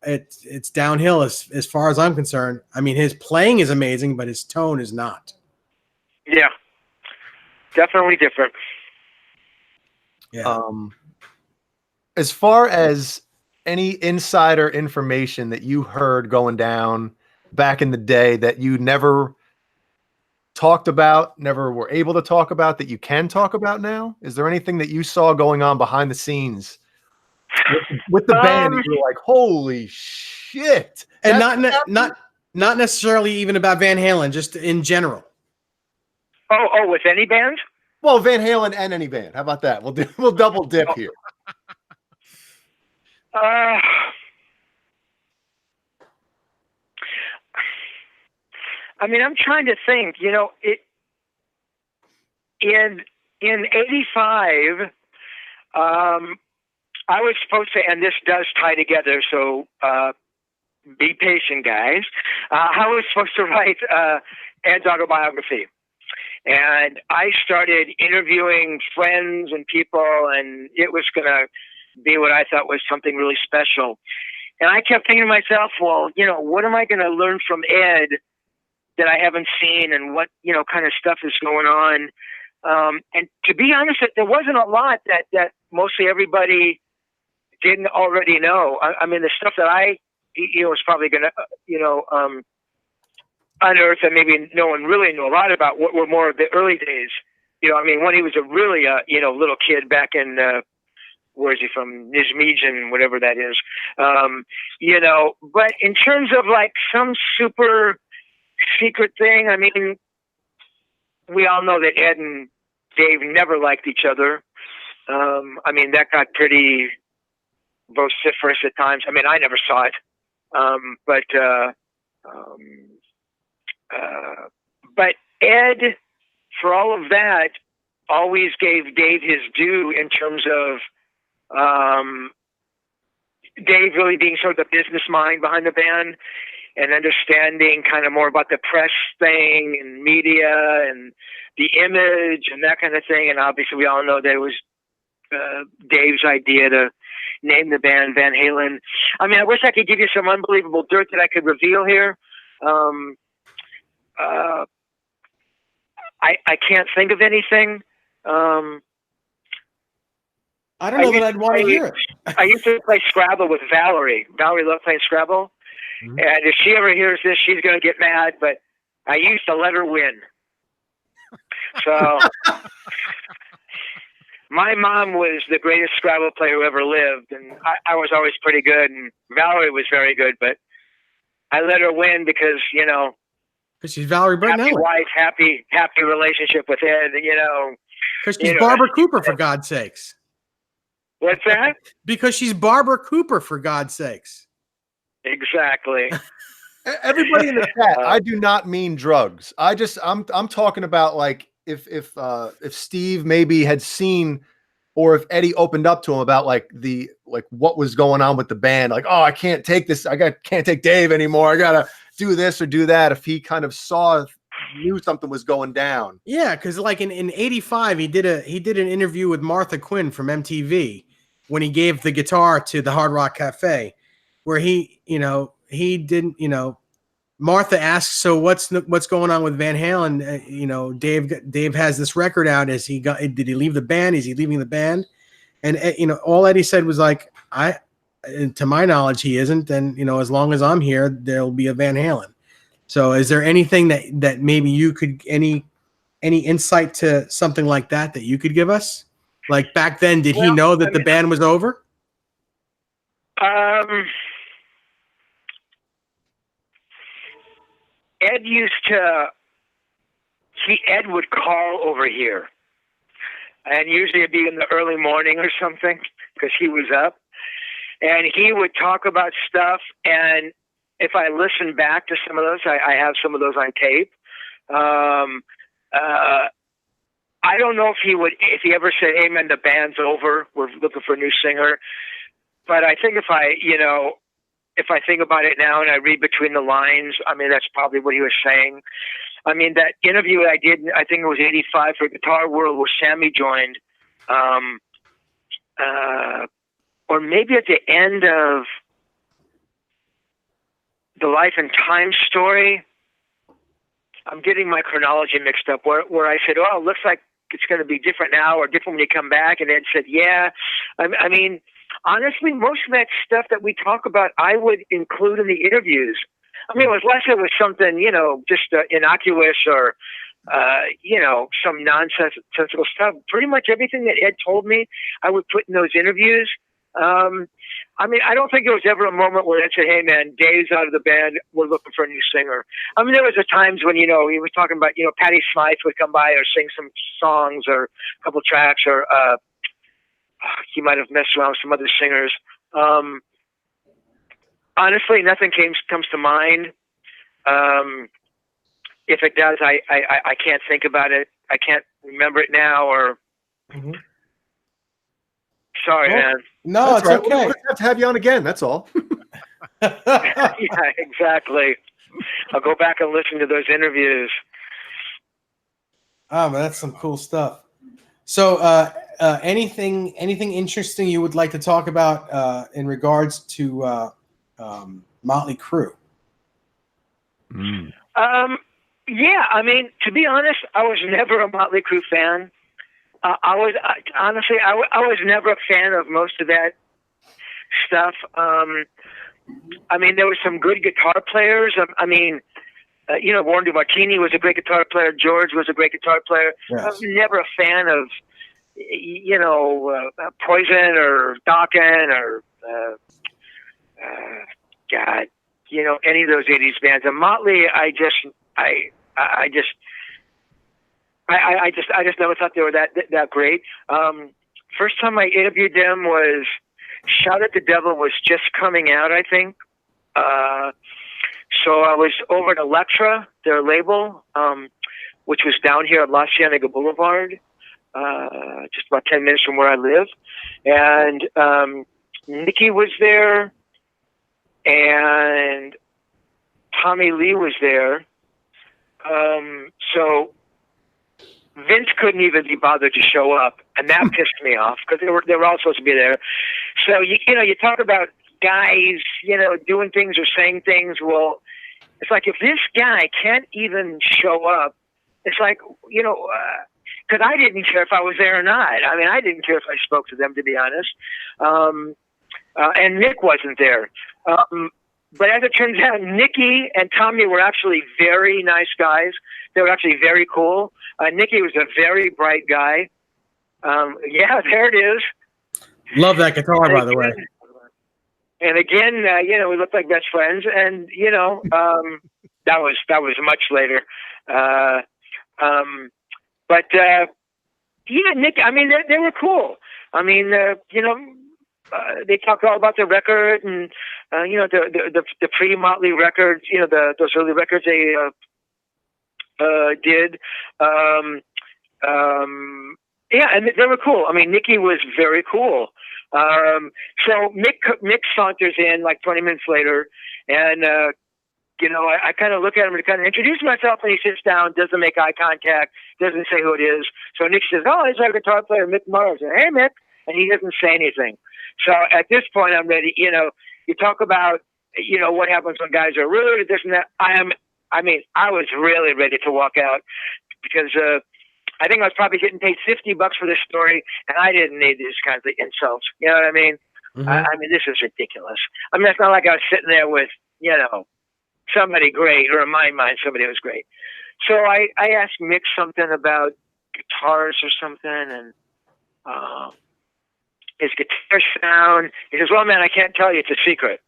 It's downhill as far as I'm concerned. I mean, his playing is amazing, but his tone is not. Yeah, definitely different. Yeah. As far as any insider information that you heard going down back in the day that you never talked about, never were able to talk about, that you can talk about now? Is there anything that you saw going on behind the scenes with the band that you're like, holy shit? And not necessarily even about Van Halen, just in general. Oh, with any band? Well, Van Halen and any band. How about that? We'll double dip here. I mean, I'm trying to think, you know, in 85, I was supposed to, and this does tie together, so be patient, guys. I was supposed to write Ed's autobiography. And I started interviewing friends and people, and it was going to be what I thought was something really special. And I kept thinking to myself, well, you know, what am I going to learn from Ed that I haven't seen, and what, you know, kind of stuff is going on? And to be honest, there wasn't a lot that mostly everybody didn't already know. I mean, the stuff that I, you know, was probably going to, you know, unearth and maybe no one really knew a lot about what were more of the early days. You know, I mean, when he was a really, you know, little kid back in, where is he from? Nijmegen, whatever that is. You know, but in terms of like some super secret thing, I mean, we all know that Ed and Dave never liked each other. I mean, that got pretty vociferous at times. I mean, I never saw it. But Ed, for all of that, always gave Dave his due in terms of Dave really being sort of the business mind behind the band and understanding kind of more about the press thing and media and the image and that kind of thing. And obviously we all know that it was Dave's idea to name the band Van Halen. I mean, I wish I could give you some unbelievable dirt that I could reveal here. I can't think of anything. I don't know that I'd want to hear it. I used to play Scrabble with Valerie. Valerie loved playing Scrabble. Mm-hmm. And if she ever hears this, she's going to get mad, but I used to let her win. So my mom was the greatest Scrabble player who ever lived, and I was always pretty good, and Valerie was very good, but I let her win because, you know, because she's Valerie Britton. Happy wife, happy relationship with Ed, you know. Because she's Barbara Cooper, for God's sakes. What's that? Because she's Barbara Cooper, for God's sakes. Exactly. Everybody in the chat, I do not mean drugs. I'm talking about like if Steve maybe had seen, or if Eddie opened up to him about like what was going on with the band, like, oh, I can't take this, can't take Dave anymore, I gotta do this or do that. If he kind of knew something was going down. Yeah, because like in 85, he did an interview with Martha Quinn from MTV, when he gave the guitar to the Hard Rock Cafe, where he didn't, Martha asks, so what's going on with Van Halen? Dave has this record out. Did he leave the band? Is he leaving the band? And all Eddie said was like, to my knowledge, he isn't. And as long as I'm here, there'll be a Van Halen. So is there anything that maybe you could, any insight to something like that you could give us? Like back then, did he know that the band was over? Ed would call over here, and usually it'd be in the early morning or something because he was up, and he would talk about stuff. And if I listen back to some of those, I have some of those on tape. I don't know if he ever said, "Hey man, the band's over. We're looking for a new singer." But I think if I think about it now and I read between the lines, I mean, that's probably what he was saying. I mean, that interview I did, I think it was '85 for Guitar World, where Sammy joined, or maybe at the end of the Life and Time story. I'm getting my chronology mixed up, where I said, "Oh, it looks like it's going to be different now, or different when you come back." And Ed said, "Yeah." I mean, honestly, most of that stuff that we talk about, I would include in the interviews. I mean, unless it was something, just innocuous or, some nonsensical stuff. Pretty much everything that Ed told me, I would put in those interviews. I mean, I don't think there was ever a moment where Ed said, "Hey man, Dave's out of the band. We're looking for a new singer." I mean, there was times when, he was talking about, Patti Smythe would come by or sing some songs or a couple tracks, or, he might have messed around with some other singers. Honestly, nothing comes to mind. If it does, I can't think about it. I can't remember it now, or sorry, man. No, that's it's right. okay. We'll have to have you on again. That's all. Yeah, exactly. I'll go back and listen to those interviews. Oh, man, that's some cool stuff. So, anything interesting you would like to talk about in regards to Motley Crue? Yeah, I mean, to be honest, I was never a Motley Crue fan. I was never a fan of most of that stuff. I mean, there were some good guitar players. I mean, Warren DeMartini was a great guitar player. George was a great guitar player. Yes. I was never a fan of, Poison or Dokken or, God, any of those 80s bands. And Motley, I just never thought they were that great. First time I interviewed them was Shout at the Devil was just coming out, I think. So I was over at Elektra, their label, which was down here at La Cienega Boulevard, just about 10 minutes from where I live. And Nikki was there, and Tommy Lee was there. So Vince couldn't even be bothered to show up, and that pissed me off because they were all supposed to be there. So you talk about guys, doing things or saying things. Well, it's like if this guy can't even show up, it's like because I didn't care if I was there or not. I mean, I didn't care if I spoke to them, to be honest. And Nick wasn't there. But as it turns out, Nikki and Tommy were actually very nice guys. They were actually very cool. Nikki was a very bright guy. Yeah, there it is. Love that guitar, by the way. And again, we looked like best friends. And that was much later. But Nick. I mean, they were cool. I mean, they talked all about the record and the pre-Motley records. Those early records they did. Yeah, and they were cool. I mean, Nikki was very cool. So Mick saunters in like 20 minutes later, and I kind of look at him to kind of introduce myself, and he sits down, doesn't make eye contact, doesn't say who it is. So Nick says, "Oh, he's our guitar player, Mick Mars." And, "Hey, Mick." and he doesn't say anything. So at this point, I'm ready. You know, you talk about, you know, what happens when guys are rude, this and that. I was really ready to walk out because I think I was probably getting paid $50 for this story, and I didn't need these kinds of insults. You know what I mean? Mhm. I mean, this is ridiculous. I mean, it's not like I was sitting there with, you know, somebody great, or in my mind, somebody who was great. So I asked Mick something about guitars or something, and his guitar sound. He says, well, man, I can't tell you. It's a secret.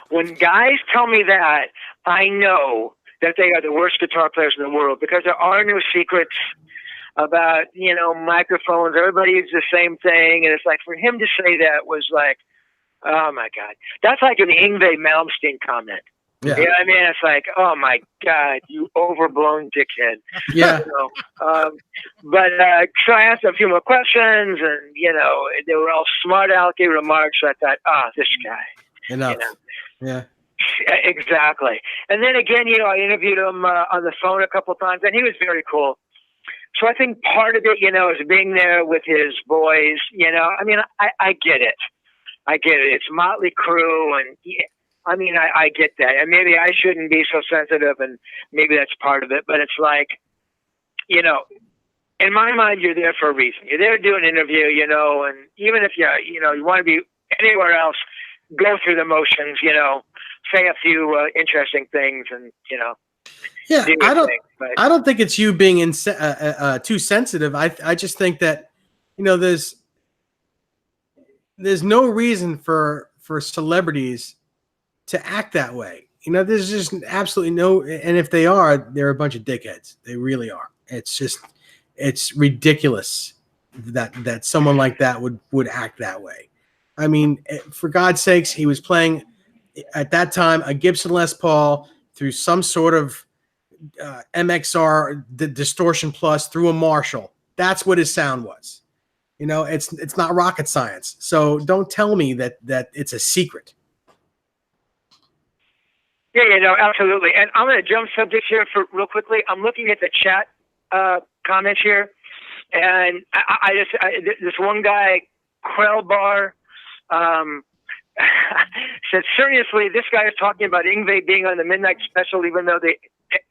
When guys tell me that, I know that they are the worst guitar players in the world, because there are no secrets about, you know, microphones. Everybody uses the same thing. And it's like, for him to say that was like, oh my God. That's like an Yngwie Malmsteen comment. Yeah. You know what I mean? It's like, oh my God, you overblown dickhead. Yeah. You know? But so I asked a few more questions, and, you know, they were all smart alecky remarks. So I thought, this guy. Enough. You know? Yeah. Exactly. And then again, you know, I interviewed him on the phone a couple of times, and he was very cool. So I think part of it, you know, is being there with his boys. You know, I mean, I get it. I get it. It's Motley Crue, and I mean, I get that. And maybe I shouldn't be so sensitive, and maybe that's part of it. But it's like, you know, in my mind, you're there for a reason. You're there to do an interview, you know, and even if you know, you want to be anywhere else, go through the motions, you know, say a few interesting things, and, you know. Yeah, I don't think it's you being too sensitive. I just think that, you know, there's no reason for celebrities to act that way. You know, there's just absolutely no, and if they are, they're a bunch of dickheads. They really are. It's ridiculous that someone like that would act that way. I mean, for God's sakes, he was playing at that time a Gibson Les Paul through some sort of MXR distortion plus through a Marshall. That's what his sound was. You know, it's not rocket science. So don't tell me that it's a secret. Yeah, you know, absolutely. And I'm going to jump subjects here for real quickly. I'm looking at the chat comments here, and I this one guy, Krellbar, said, seriously, this guy is talking about Yngwie being on the Midnight Special, even though the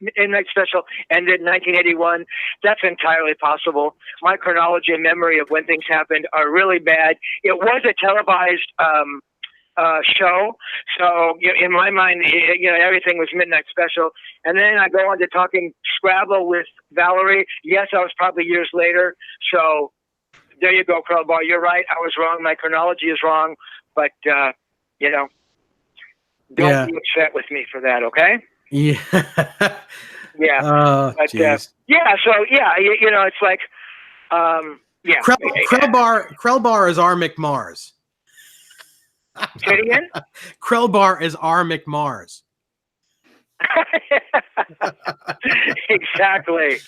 Midnight Special ended in 1981. That's entirely possible. My chronology and memory of when things happened are really bad. It was a televised show, so, you know, in my mind, you know, everything was Midnight Special. And then I go on to talking Scrabble with Valerie. Yes, I was probably years later. So there you go, Krellbar. You're right. I was wrong. My chronology is wrong. But, you know, don't be upset with me for that, okay? Yeah. Yeah. But, yeah. So, yeah, you know, it's like, yeah. Krellbar is our McMars. Say it again? Krellbar is our McMars. Exactly.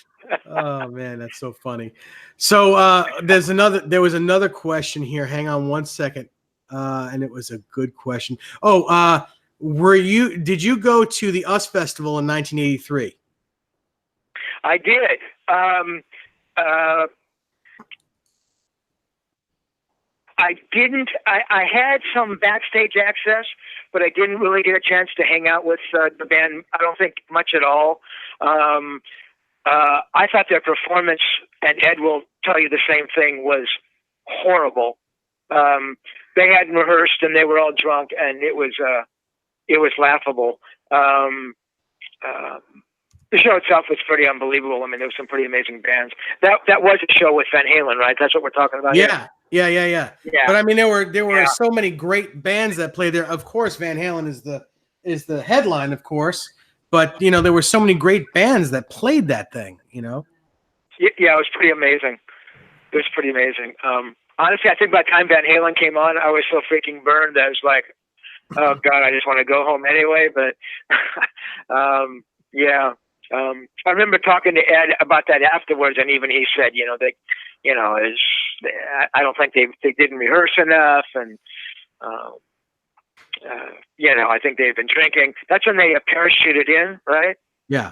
Oh man, that's so funny. So there was another question here. Hang on one second. And it was a good question. Oh, did you go to the US Festival in 1983? I did. I didn't. I had some backstage access, but I didn't really get a chance to hang out with the band. I don't think much at all. I thought their performance, and Ed will tell you the same thing, was horrible. They hadn't rehearsed, and they were all drunk, and it was laughable. The show itself was pretty unbelievable. I mean, there were some pretty amazing bands. That was a show with Van Halen, right? That's what we're talking about. Yeah. Here? Yeah. But I mean, there were so many great bands that played there. Of course, Van Halen is the headline, of course. But you know, there were so many great bands that played that thing. You know. Yeah, it was pretty amazing. It was pretty amazing. Honestly, I think by the time Van Halen came on, I was so freaking burned that I was like, oh God, I just want to go home anyway. But yeah. I remember talking to Ed about that afterwards, and even he said, you know, I don't think they didn't rehearse enough, and you know, I think they've been drinking. That's when they parachuted in, right? Yeah.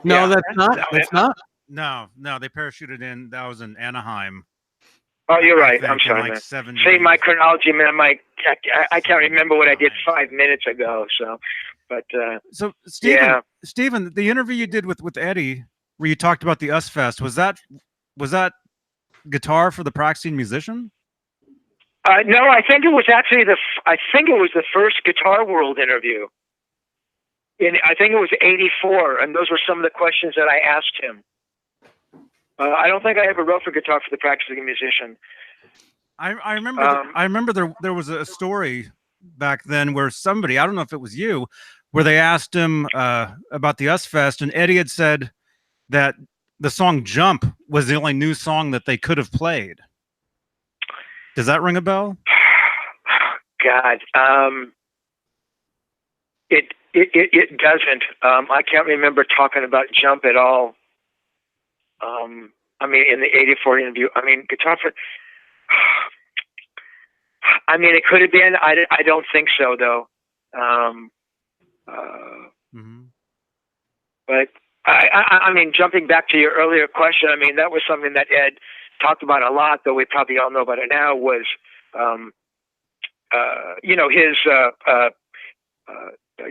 No, Yeah. that's not. That's not. No, they parachuted in. That was in Anaheim. Oh, you're I right. think, I'm sorry, in, like, man. 70. Save my chronology, man. I can't remember what I did 5 minutes ago. So, but So Stephen, yeah. Stephen, the interview you did with Eddie, where you talked about the US Fest, was that guitar for the practicing musician? No, I think it was actually the first Guitar World interview. I think it was '84, and those were some of the questions that I asked him. I don't think I ever wrote for Guitar for the Practicing Musician. I remember. I remember there was a story back then where somebody, I don't know if it was you, where they asked him about the US Fest, and Eddie had said that the song "Jump" was the only new song that they could have played. Does that ring a bell? God, it doesn't. I can't remember talking about Jump at all. I mean, in the '84 interview, I mean, Guitar for. I mean, it could have been. I don't think so, though. But I mean, jumping back to your earlier question, I mean, that was something that Ed talked about a lot, though we probably all know about it now, was, you know, his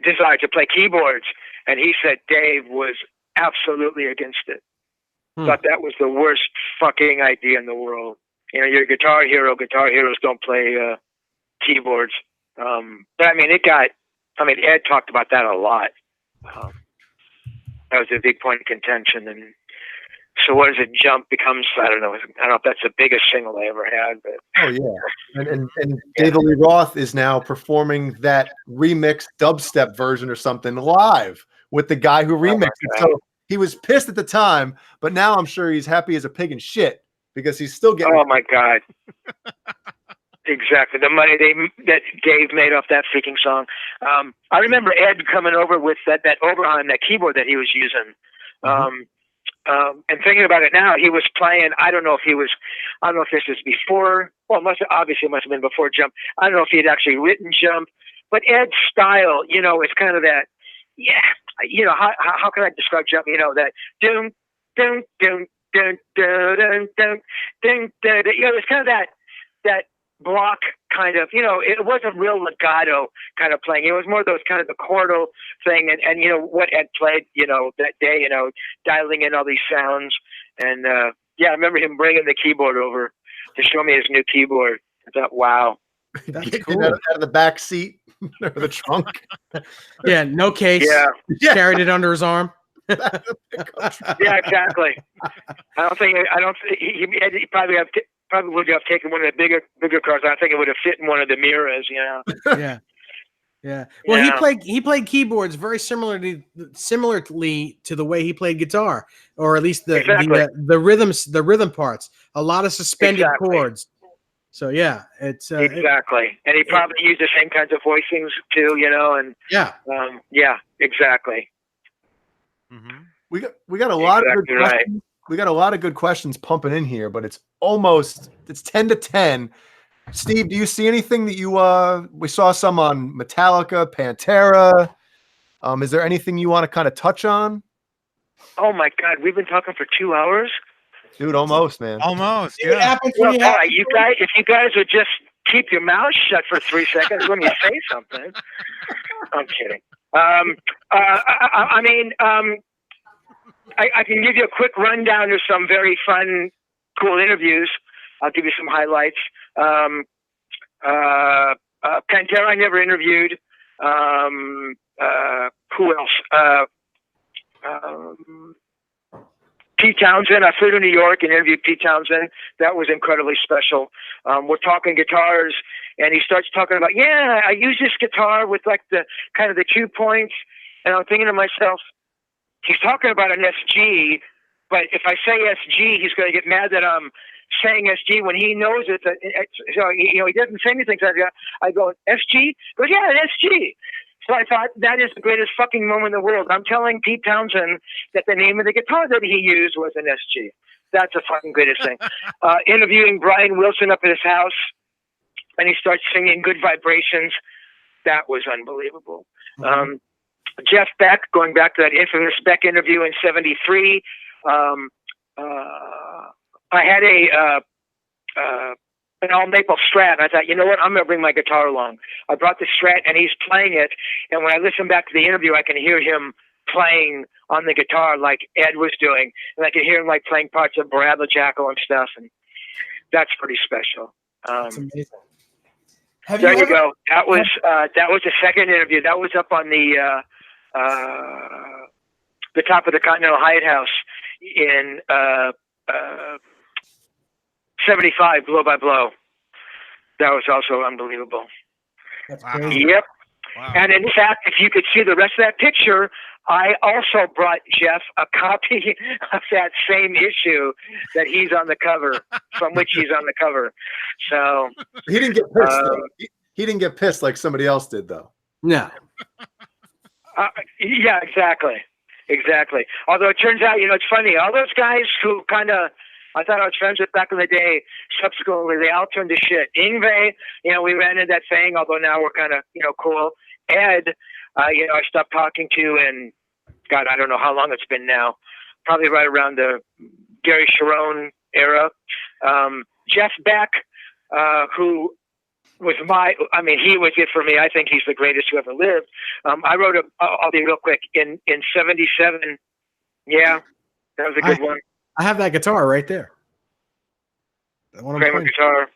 desire to play keyboards. And he said Dave was absolutely against it. Thought that was the worst fucking idea in the world. You know, you're a guitar hero. Guitar heroes don't play keyboards. But I mean, Ed talked about that a lot. That was a big point of contention. And so what does it Jump becomes? I don't know if that's the biggest single I ever had. But oh yeah, and David Lee Roth is now performing that remixed dubstep version or something live with the guy who remixed it. So he was pissed at the time, but now I'm sure he's happy as a pig in shit because he's still getting. Oh my God. Exactly. The money that Dave made off that freaking song. I remember Ed coming over with that Oberheim, that keyboard that he was using. And thinking about it now, he was playing, I don't know if this was before, well, it must have been before Jump. I don't know if he had actually written Jump, but Ed's style, you know, it's kind of that, yeah, you know, how can I describe Jump? You know, that doom, doom, doom, doom, doom, doom, doom, doom, doom, you know, it's kind of that block kind of, you know, it wasn't real legato kind of playing. It was more those kind of the chordal thing. And you know, what Ed played, you know, that day, you know, dialing in all these sounds. And yeah, I remember him bringing the keyboard over to show me his new keyboard. I thought, wow. That's cool. Out of the back seat or the trunk. Yeah, no case. Yeah. Carried it under his arm. Yeah, exactly. He probably would have taken one of the bigger cars. I think it would have fit in one of the mirrors, you know. Yeah. Well, he played keyboards very similarly to the way he played guitar, or at least the rhythm parts. A lot of suspended chords. So yeah, it's exactly. And he probably used the same kinds of voicings too, you know. And yeah, exactly. We got a lot of good questions. We got a lot of good questions pumping in here, but it's 10 to 10. Steve, do you see anything that we saw some on Metallica, Pantera? Is there anything you want to kind of touch on? Oh my God, we've been talking for 2 hours. Dude, almost, man. Almost. What happens when you guys, if you guys would just keep your mouth shut for 3 seconds when you say something. I'm kidding. I mean, I can give you a quick rundown of some very fun, cool interviews. I'll give you some highlights. Pantera I never interviewed. Who else? Pete Townsend. I flew to New York and interviewed Pete Townsend. That was incredibly special. We're talking guitars, and he starts talking about, yeah, I use this guitar with like the kind of the 2 points, and I'm thinking to myself, he's talking about an SG, but if I say SG, he's going to get mad that I'm saying SG when he knows it. So, you know, he doesn't say anything. So I go, SG? He goes, yeah, an SG. So I thought, that is the greatest fucking moment in the world. I'm telling Pete Townsend that the name of the guitar that he used was an SG. That's the fucking greatest thing. Interviewing Brian Wilson up at his house, and he starts singing Good Vibrations. That was unbelievable. Jeff Beck, going back to that infamous Beck interview in '73. I had an all maple Strat. I thought, you know what, I'm going to bring my guitar along. I brought the Strat, and he's playing it. And when I listen back to the interview, I can hear him playing on the guitar like Ed was doing, and I can hear him like playing parts of Brad the Jackal and stuff, and that's pretty special. That's amazing. There you go. That was the second interview. That was up on the top of the Continental Hyatt House in 75, Blow by Blow. That was also unbelievable. That's crazy. Yep. Wow. And in fact, if you could see the rest of that picture, I also brought Jeff a copy of that same issue that he's on the cover, from which he's on the cover. So he didn't get pissed. Though. He didn't get pissed like somebody else did, though. No. Yeah, exactly. Although it turns out, it's funny. All those guys who kind of I thought I was friends with back in the day, subsequently they all turned to shit. Yngwie, we ran into that thing. Although now we're kind of cool. Ed. I stopped talking to, and God, I don't know how long it's been now. Probably right around the Gary Sharon era. Jeff Beck, who was he was it for me. I think he's the greatest who ever lived. I wrote I'll be real quick, in 77. Yeah, that was a good one. I have that guitar right there. Kramer guitar.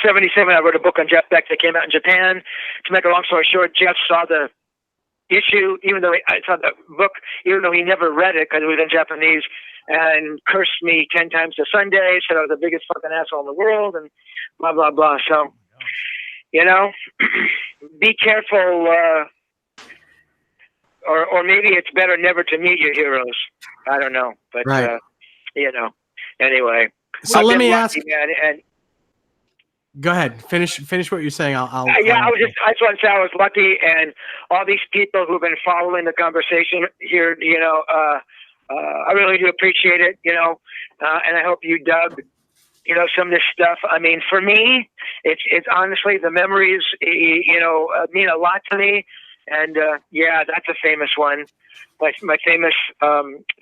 77, I wrote a book on Jeff Beck that came out in Japan. To make a long story short, Jeff saw the issue, I saw the book, even though he never read it because it was in Japanese, and cursed me 10 times a Sunday, said I was the biggest fucking asshole in the world, and blah, blah, blah. So, be careful, or maybe it's better never to meet your heroes. I don't know. But, right. Anyway. So let me ask. Man, and go ahead. Finish what you're saying. I just want to say I was lucky, and all these people who've been following the conversation here, I really do appreciate it, and I hope you dug, some of this stuff. I mean, for me, it's honestly, the memories, mean a lot to me. And that's a famous one. My famous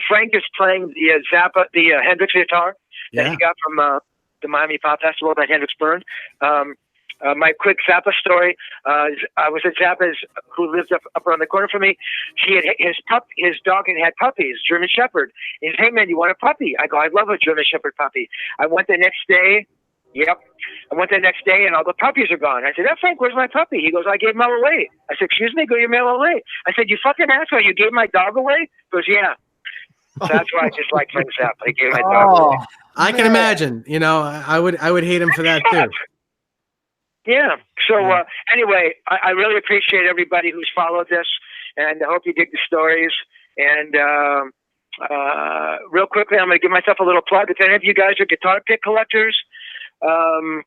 Frank is playing the Hendrix guitar that he got from the Miami Pop Festival that Hendrix burned. My quick Zappa story. I was at Zappa's, who lives up around the corner from me. His dog had puppies, German Shepherd. He said, "Hey man, you want a puppy?" I go, "I'd love a German Shepherd puppy." I went the next day. Yep. I went the next day and all the puppies are gone. I said, Frank, where's my puppy? He goes, "I gave him all away." I said, "Excuse me, go your mail away." I said, "You fucking asshole, you gave my dog away?" He goes, "Yeah." So that's why I just like Frank Zappa. He gave my dog away. I can imagine. I would hate him for that too. Yeah. So anyway, I really appreciate everybody who's followed this, and I hope you dig the stories. And real quickly, I'm going to give myself a little plug. If any of you guys are guitar pick collectors, go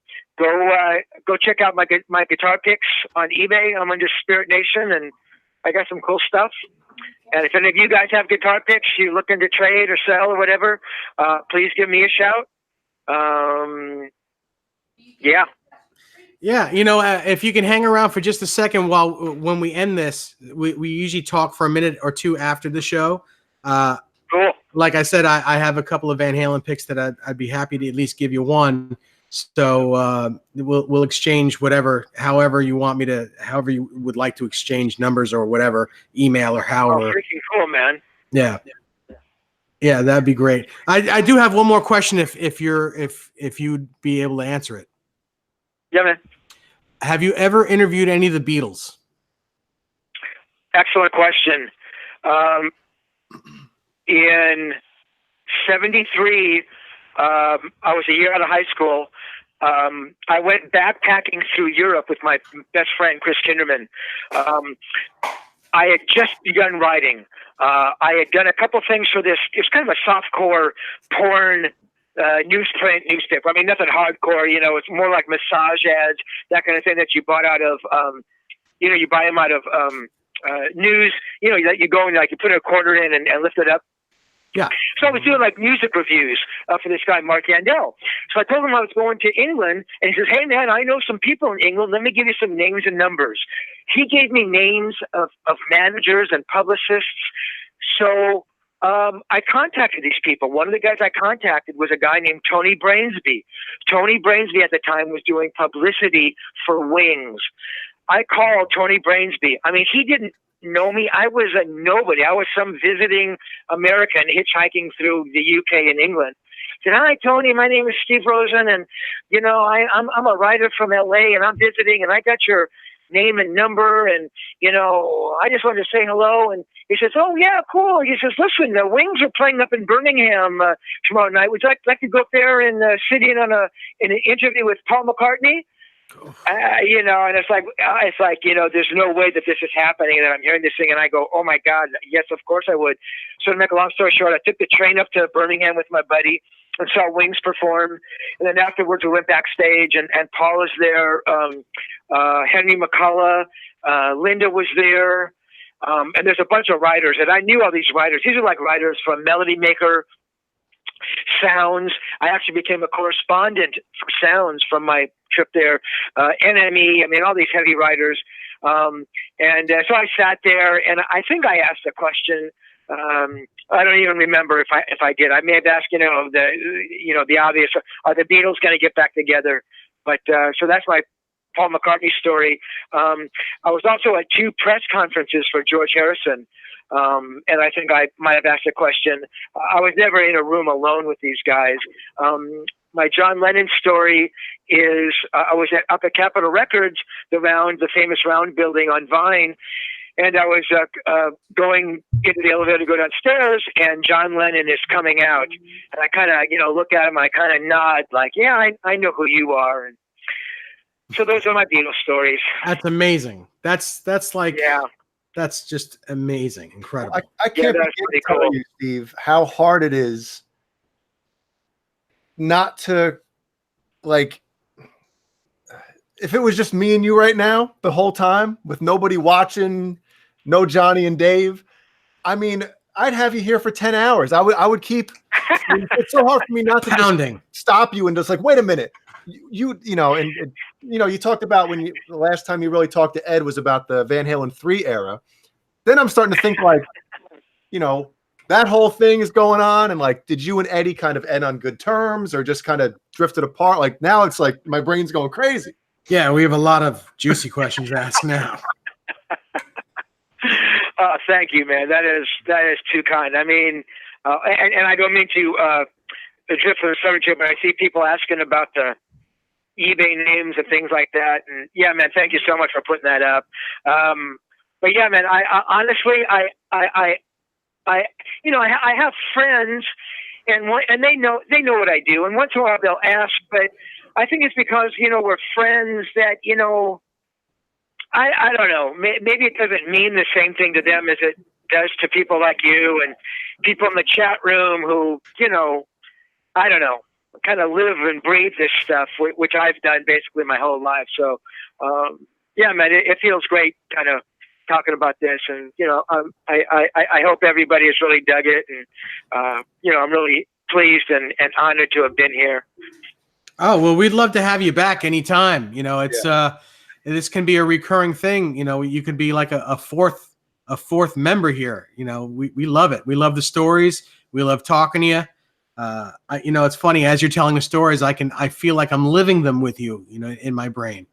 check out my guitar picks on eBay. I'm under Spirit Nation, and I got some cool stuff. And if any of you guys have guitar picks you're looking to trade or sell or whatever, please give me a shout. Yeah. Yeah, if you can hang around for just a second when we end this, we usually talk for a minute or two after the show. Cool. Like I said, I have a couple of Van Halen picks that I'd be happy to at least give you one. So we'll exchange however you would like to exchange numbers or whatever, email or however. Oh, freaking cool, man. Yeah, that'd be great. I do have one more question if you'd be able to answer it. Yeah, man. Have you ever interviewed any of the Beatles? Excellent question. In 73, I was a year out of high school. I went backpacking through Europe with my best friend, Chris Kinderman. I had just begun writing. I had done a couple things for this. It's kind of a softcore porn newsprint newspaper. I mean, nothing hardcore, it's more like massage ads, that kind of thing that you bought out of, you buy them out of news, that you go and you put a quarter in and lift it up. Yeah. So I was doing music reviews for this guy, Mark Yandel. So I told him I was going to England, and he says, "Hey man, I know some people in England. Let me give you some names and numbers." He gave me names of managers and publicists. So I contacted these people. One of the guys I contacted was a guy named Tony Brainsby. Tony Brainsby at the time was doing publicity for Wings. I called Tony Brainsby. I mean, he didn't know me. I was a nobody. I was some visiting American hitchhiking through the UK and England. I said, "Hi, Tony. My name is Steve Rosen, and you know, I'm a writer from LA, and I'm visiting, and I got your name and number, and you know, I just wanted to say hello." And he says, "Oh yeah, cool." He says, "Listen, the Wings are playing up in Birmingham tomorrow night. Would you like to go up there and sit in on an interview with Paul McCartney?" You know, and it's like, you know, there's no way that this is happening. And I'm hearing this thing, and I go, "Oh my God, yes, of course I would." So to make a long story short, I took the train up to Birmingham with my buddy and saw Wings perform. And then afterwards, we went backstage, and Paul was there, Henry McCullough, Linda was there, and there's a bunch of writers. And I knew all these writers. These are like writers from Melody Maker, Sounds. I actually became a correspondent for Sounds from my trip there. NME, I mean, all these heavy writers. So I sat there, and I think I asked a question. I don't even remember if I did. I may have asked, the obvious: are the Beatles going to get back together? But so that's my Paul McCartney story. I was also at 2 press conferences for George Harrison. And I think I might have asked a question. I was never in a room alone with these guys. My John Lennon story is I was up at Capitol Records, the famous round building on Vine, and I was going into the elevator to go downstairs, and John Lennon is coming out. And I kind of, look at him, I kind of nod like, "Yeah, I know who you are." And so those are my Beatles stories. That's amazing. That's like, yeah. That's just amazing. Incredible. I can't tell you, Steve, how hard it is not to, like, if it was just me and you right now the whole time with nobody watching, no Johnny and Dave, I mean, I'd have you here for 10 hours. I would keep, it's so hard for me not to just stop you and just like, wait a minute. You talked about the last time you really talked to Ed was about the Van Halen 3 era. Then I'm starting to think like, that whole thing is going on. And like, did you and Eddie kind of end on good terms or just kind of drifted apart? Like now it's like my brain's going crazy. Yeah, we have a lot of juicy questions to ask now. Thank you, man. That is too kind. I mean, and I don't mean to drift from the subject, but I see people asking about the eBay names and things like that. And yeah, man, thank you so much for putting that up. But yeah, man, I honestly, I have friends, and they know what I do. And once in a while they'll ask, but I think it's because we're friends that I don't know. Maybe it doesn't mean the same thing to them as it does to people like you and people in the chat room who I don't know, kind of live and breathe this stuff, which I've done basically my whole life. So, yeah, man, it feels great kind of talking about this. And, I hope everybody has really dug it. And, I'm really pleased and honored to have been here. Oh, well, we'd love to have you back anytime. It's, this can be a recurring thing. You could be like a fourth member here. We love it. We love the stories. We love talking to you. It's funny as you're telling the stories, I feel like I'm living them with you, in my brain.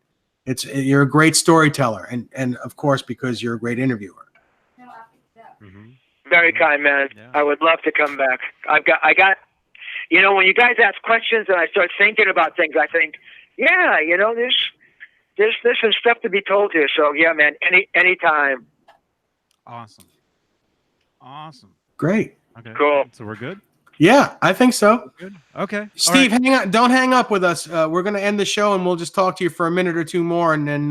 You're a great storyteller, and of course because you're a great interviewer. Mm-hmm. Very kind, man. Yeah. I would love to come back. I got. When you guys ask questions and I start thinking about things, I think, yeah, there's some stuff to be told here. So yeah, man, anytime. Awesome. Great. Okay. Cool. So we're good. Yeah, I think so. Good. Okay. Steve, hang on. Don't hang up with us. We're going to end the show and we'll just talk to you for a minute or two more, and then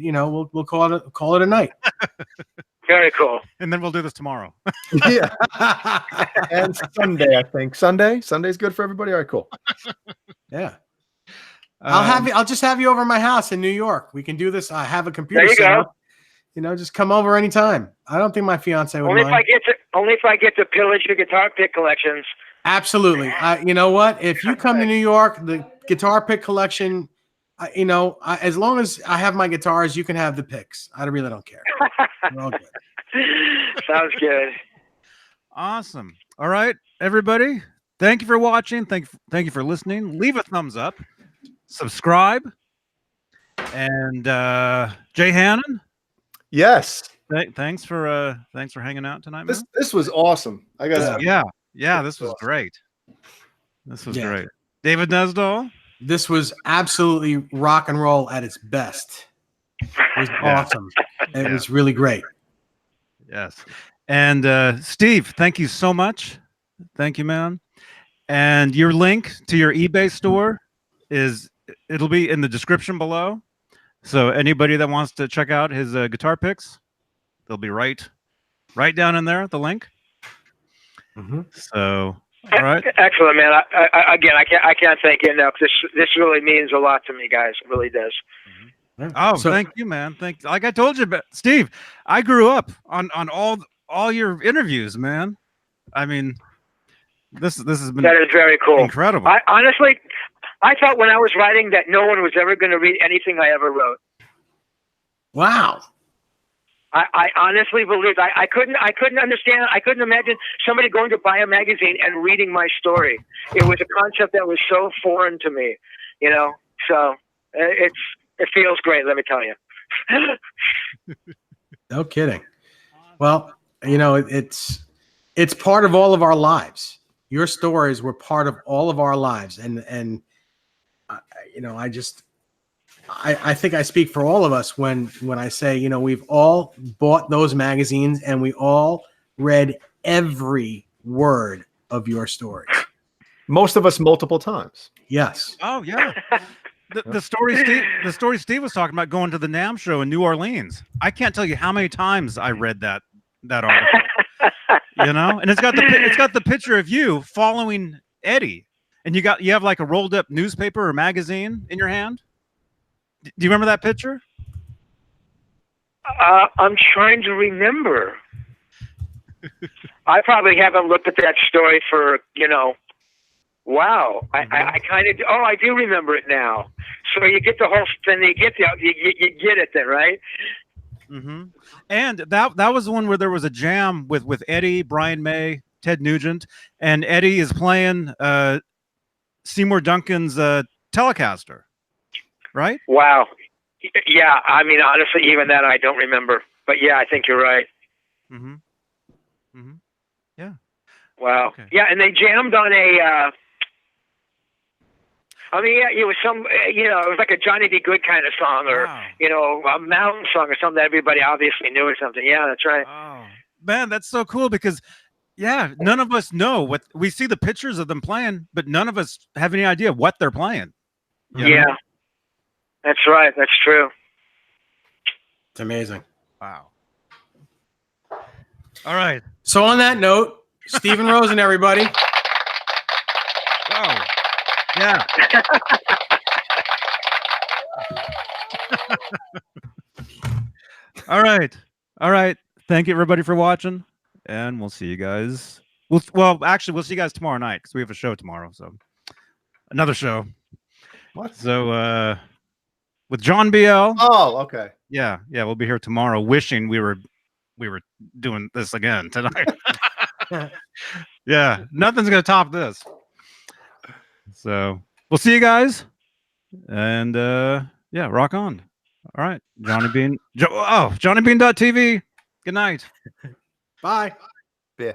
we'll call it a night. Very cool. And then we'll do this tomorrow. Yeah. And Sunday, I think. Sunday's good for everybody. All right, cool. Yeah. I'll just have you over my house in New York. We can do this. I have a computer set up. Just come over anytime. I don't think my fiance would mind. Only if I get to pillage your guitar pick collections. Absolutely. You know what? If you come to New York, the guitar pick collection, as long as I have my guitars, you can have the picks. I really don't care. We're all good. Sounds good. Awesome. All right, everybody. Thank you for watching. Thank you for listening. Leave a thumbs up. Subscribe. And Jay Hannon. Yes. Thanks for hanging out tonight, man. This was awesome. I got yeah. This was great. This was great. David Nesdall. This was absolutely rock and roll at its best. It was awesome. It was really great. Yes. And Steve, thank you so much. Thank you, man. And your link to your eBay store it'll be in the description below. So anybody that wants to check out his guitar picks, they'll be right down in there, the link. So, all right. Excellent, man. I can't thank you enough. This really means a lot to me, guys. It really does. Oh, thank you, man. Like I told you, Steve, I grew up on all your interviews, man. I mean, this has been that is very cool, incredible. Honestly, I thought when I was writing that no one was ever going to read anything I ever wrote. Wow. I honestly believed I couldn't understand. I couldn't imagine somebody going to buy a magazine and reading my story. It was a concept that was so foreign to me, you know. So it feels great. Let me tell you. No kidding. Well, you know, it's part of all of our lives. Your stories were part of all of our lives, and you know, I think I speak for all of us when I say, you know, we've all bought those magazines and we all read every word of your stories. Most of us multiple times. Yes. Oh yeah. The story Steve was talking about going to the NAMM show in New Orleans. I can't tell you how many times I read that article. You know, and it's got the picture of you following Eddie, and you have like a rolled up newspaper or magazine in your hand. Do you remember that picture? I'm trying to remember. I probably haven't looked at that story for, you know, wow. I kind of, I do remember it now. So you get the whole thing, you get it then, right? Mm-hmm. And that was the one where there was a jam with Eddie, Brian May, Ted Nugent, and Eddie is playing Seymour Duncan's Telecaster, right? Wow. Yeah, I mean, honestly, even that I don't remember. But yeah, I think you're right. Mm-hmm. Mm-hmm. Yeah. Wow. Okay. Yeah, and they jammed on a. I mean, yeah, it was some, you know, it was like a Johnny Be Good kind of song, or you know, a mountain song or something that everybody obviously knew or something. Yeah, that's right. Oh man, that's so cool because, yeah, none of us know what we see the pictures of them playing, but none of us have any idea what they're playing. Yeah, that's right. That's true. It's amazing. Wow. All right. So on that note, Stephen Rosen, everybody. Wow. Yeah. All right. Thank you everybody for watching, and we'll see you guys. Well, actually, we'll see you guys tomorrow night because we have a show tomorrow. So another show. What? So with John BL. Oh, okay. Yeah. We'll be here tomorrow. Wishing we were doing this again tonight. Yeah, nothing's gonna top this. So we'll see you guys, and yeah, rock on. All right, Johnny Beane. johnnybeane.tv. Good night. Bye. Yeah.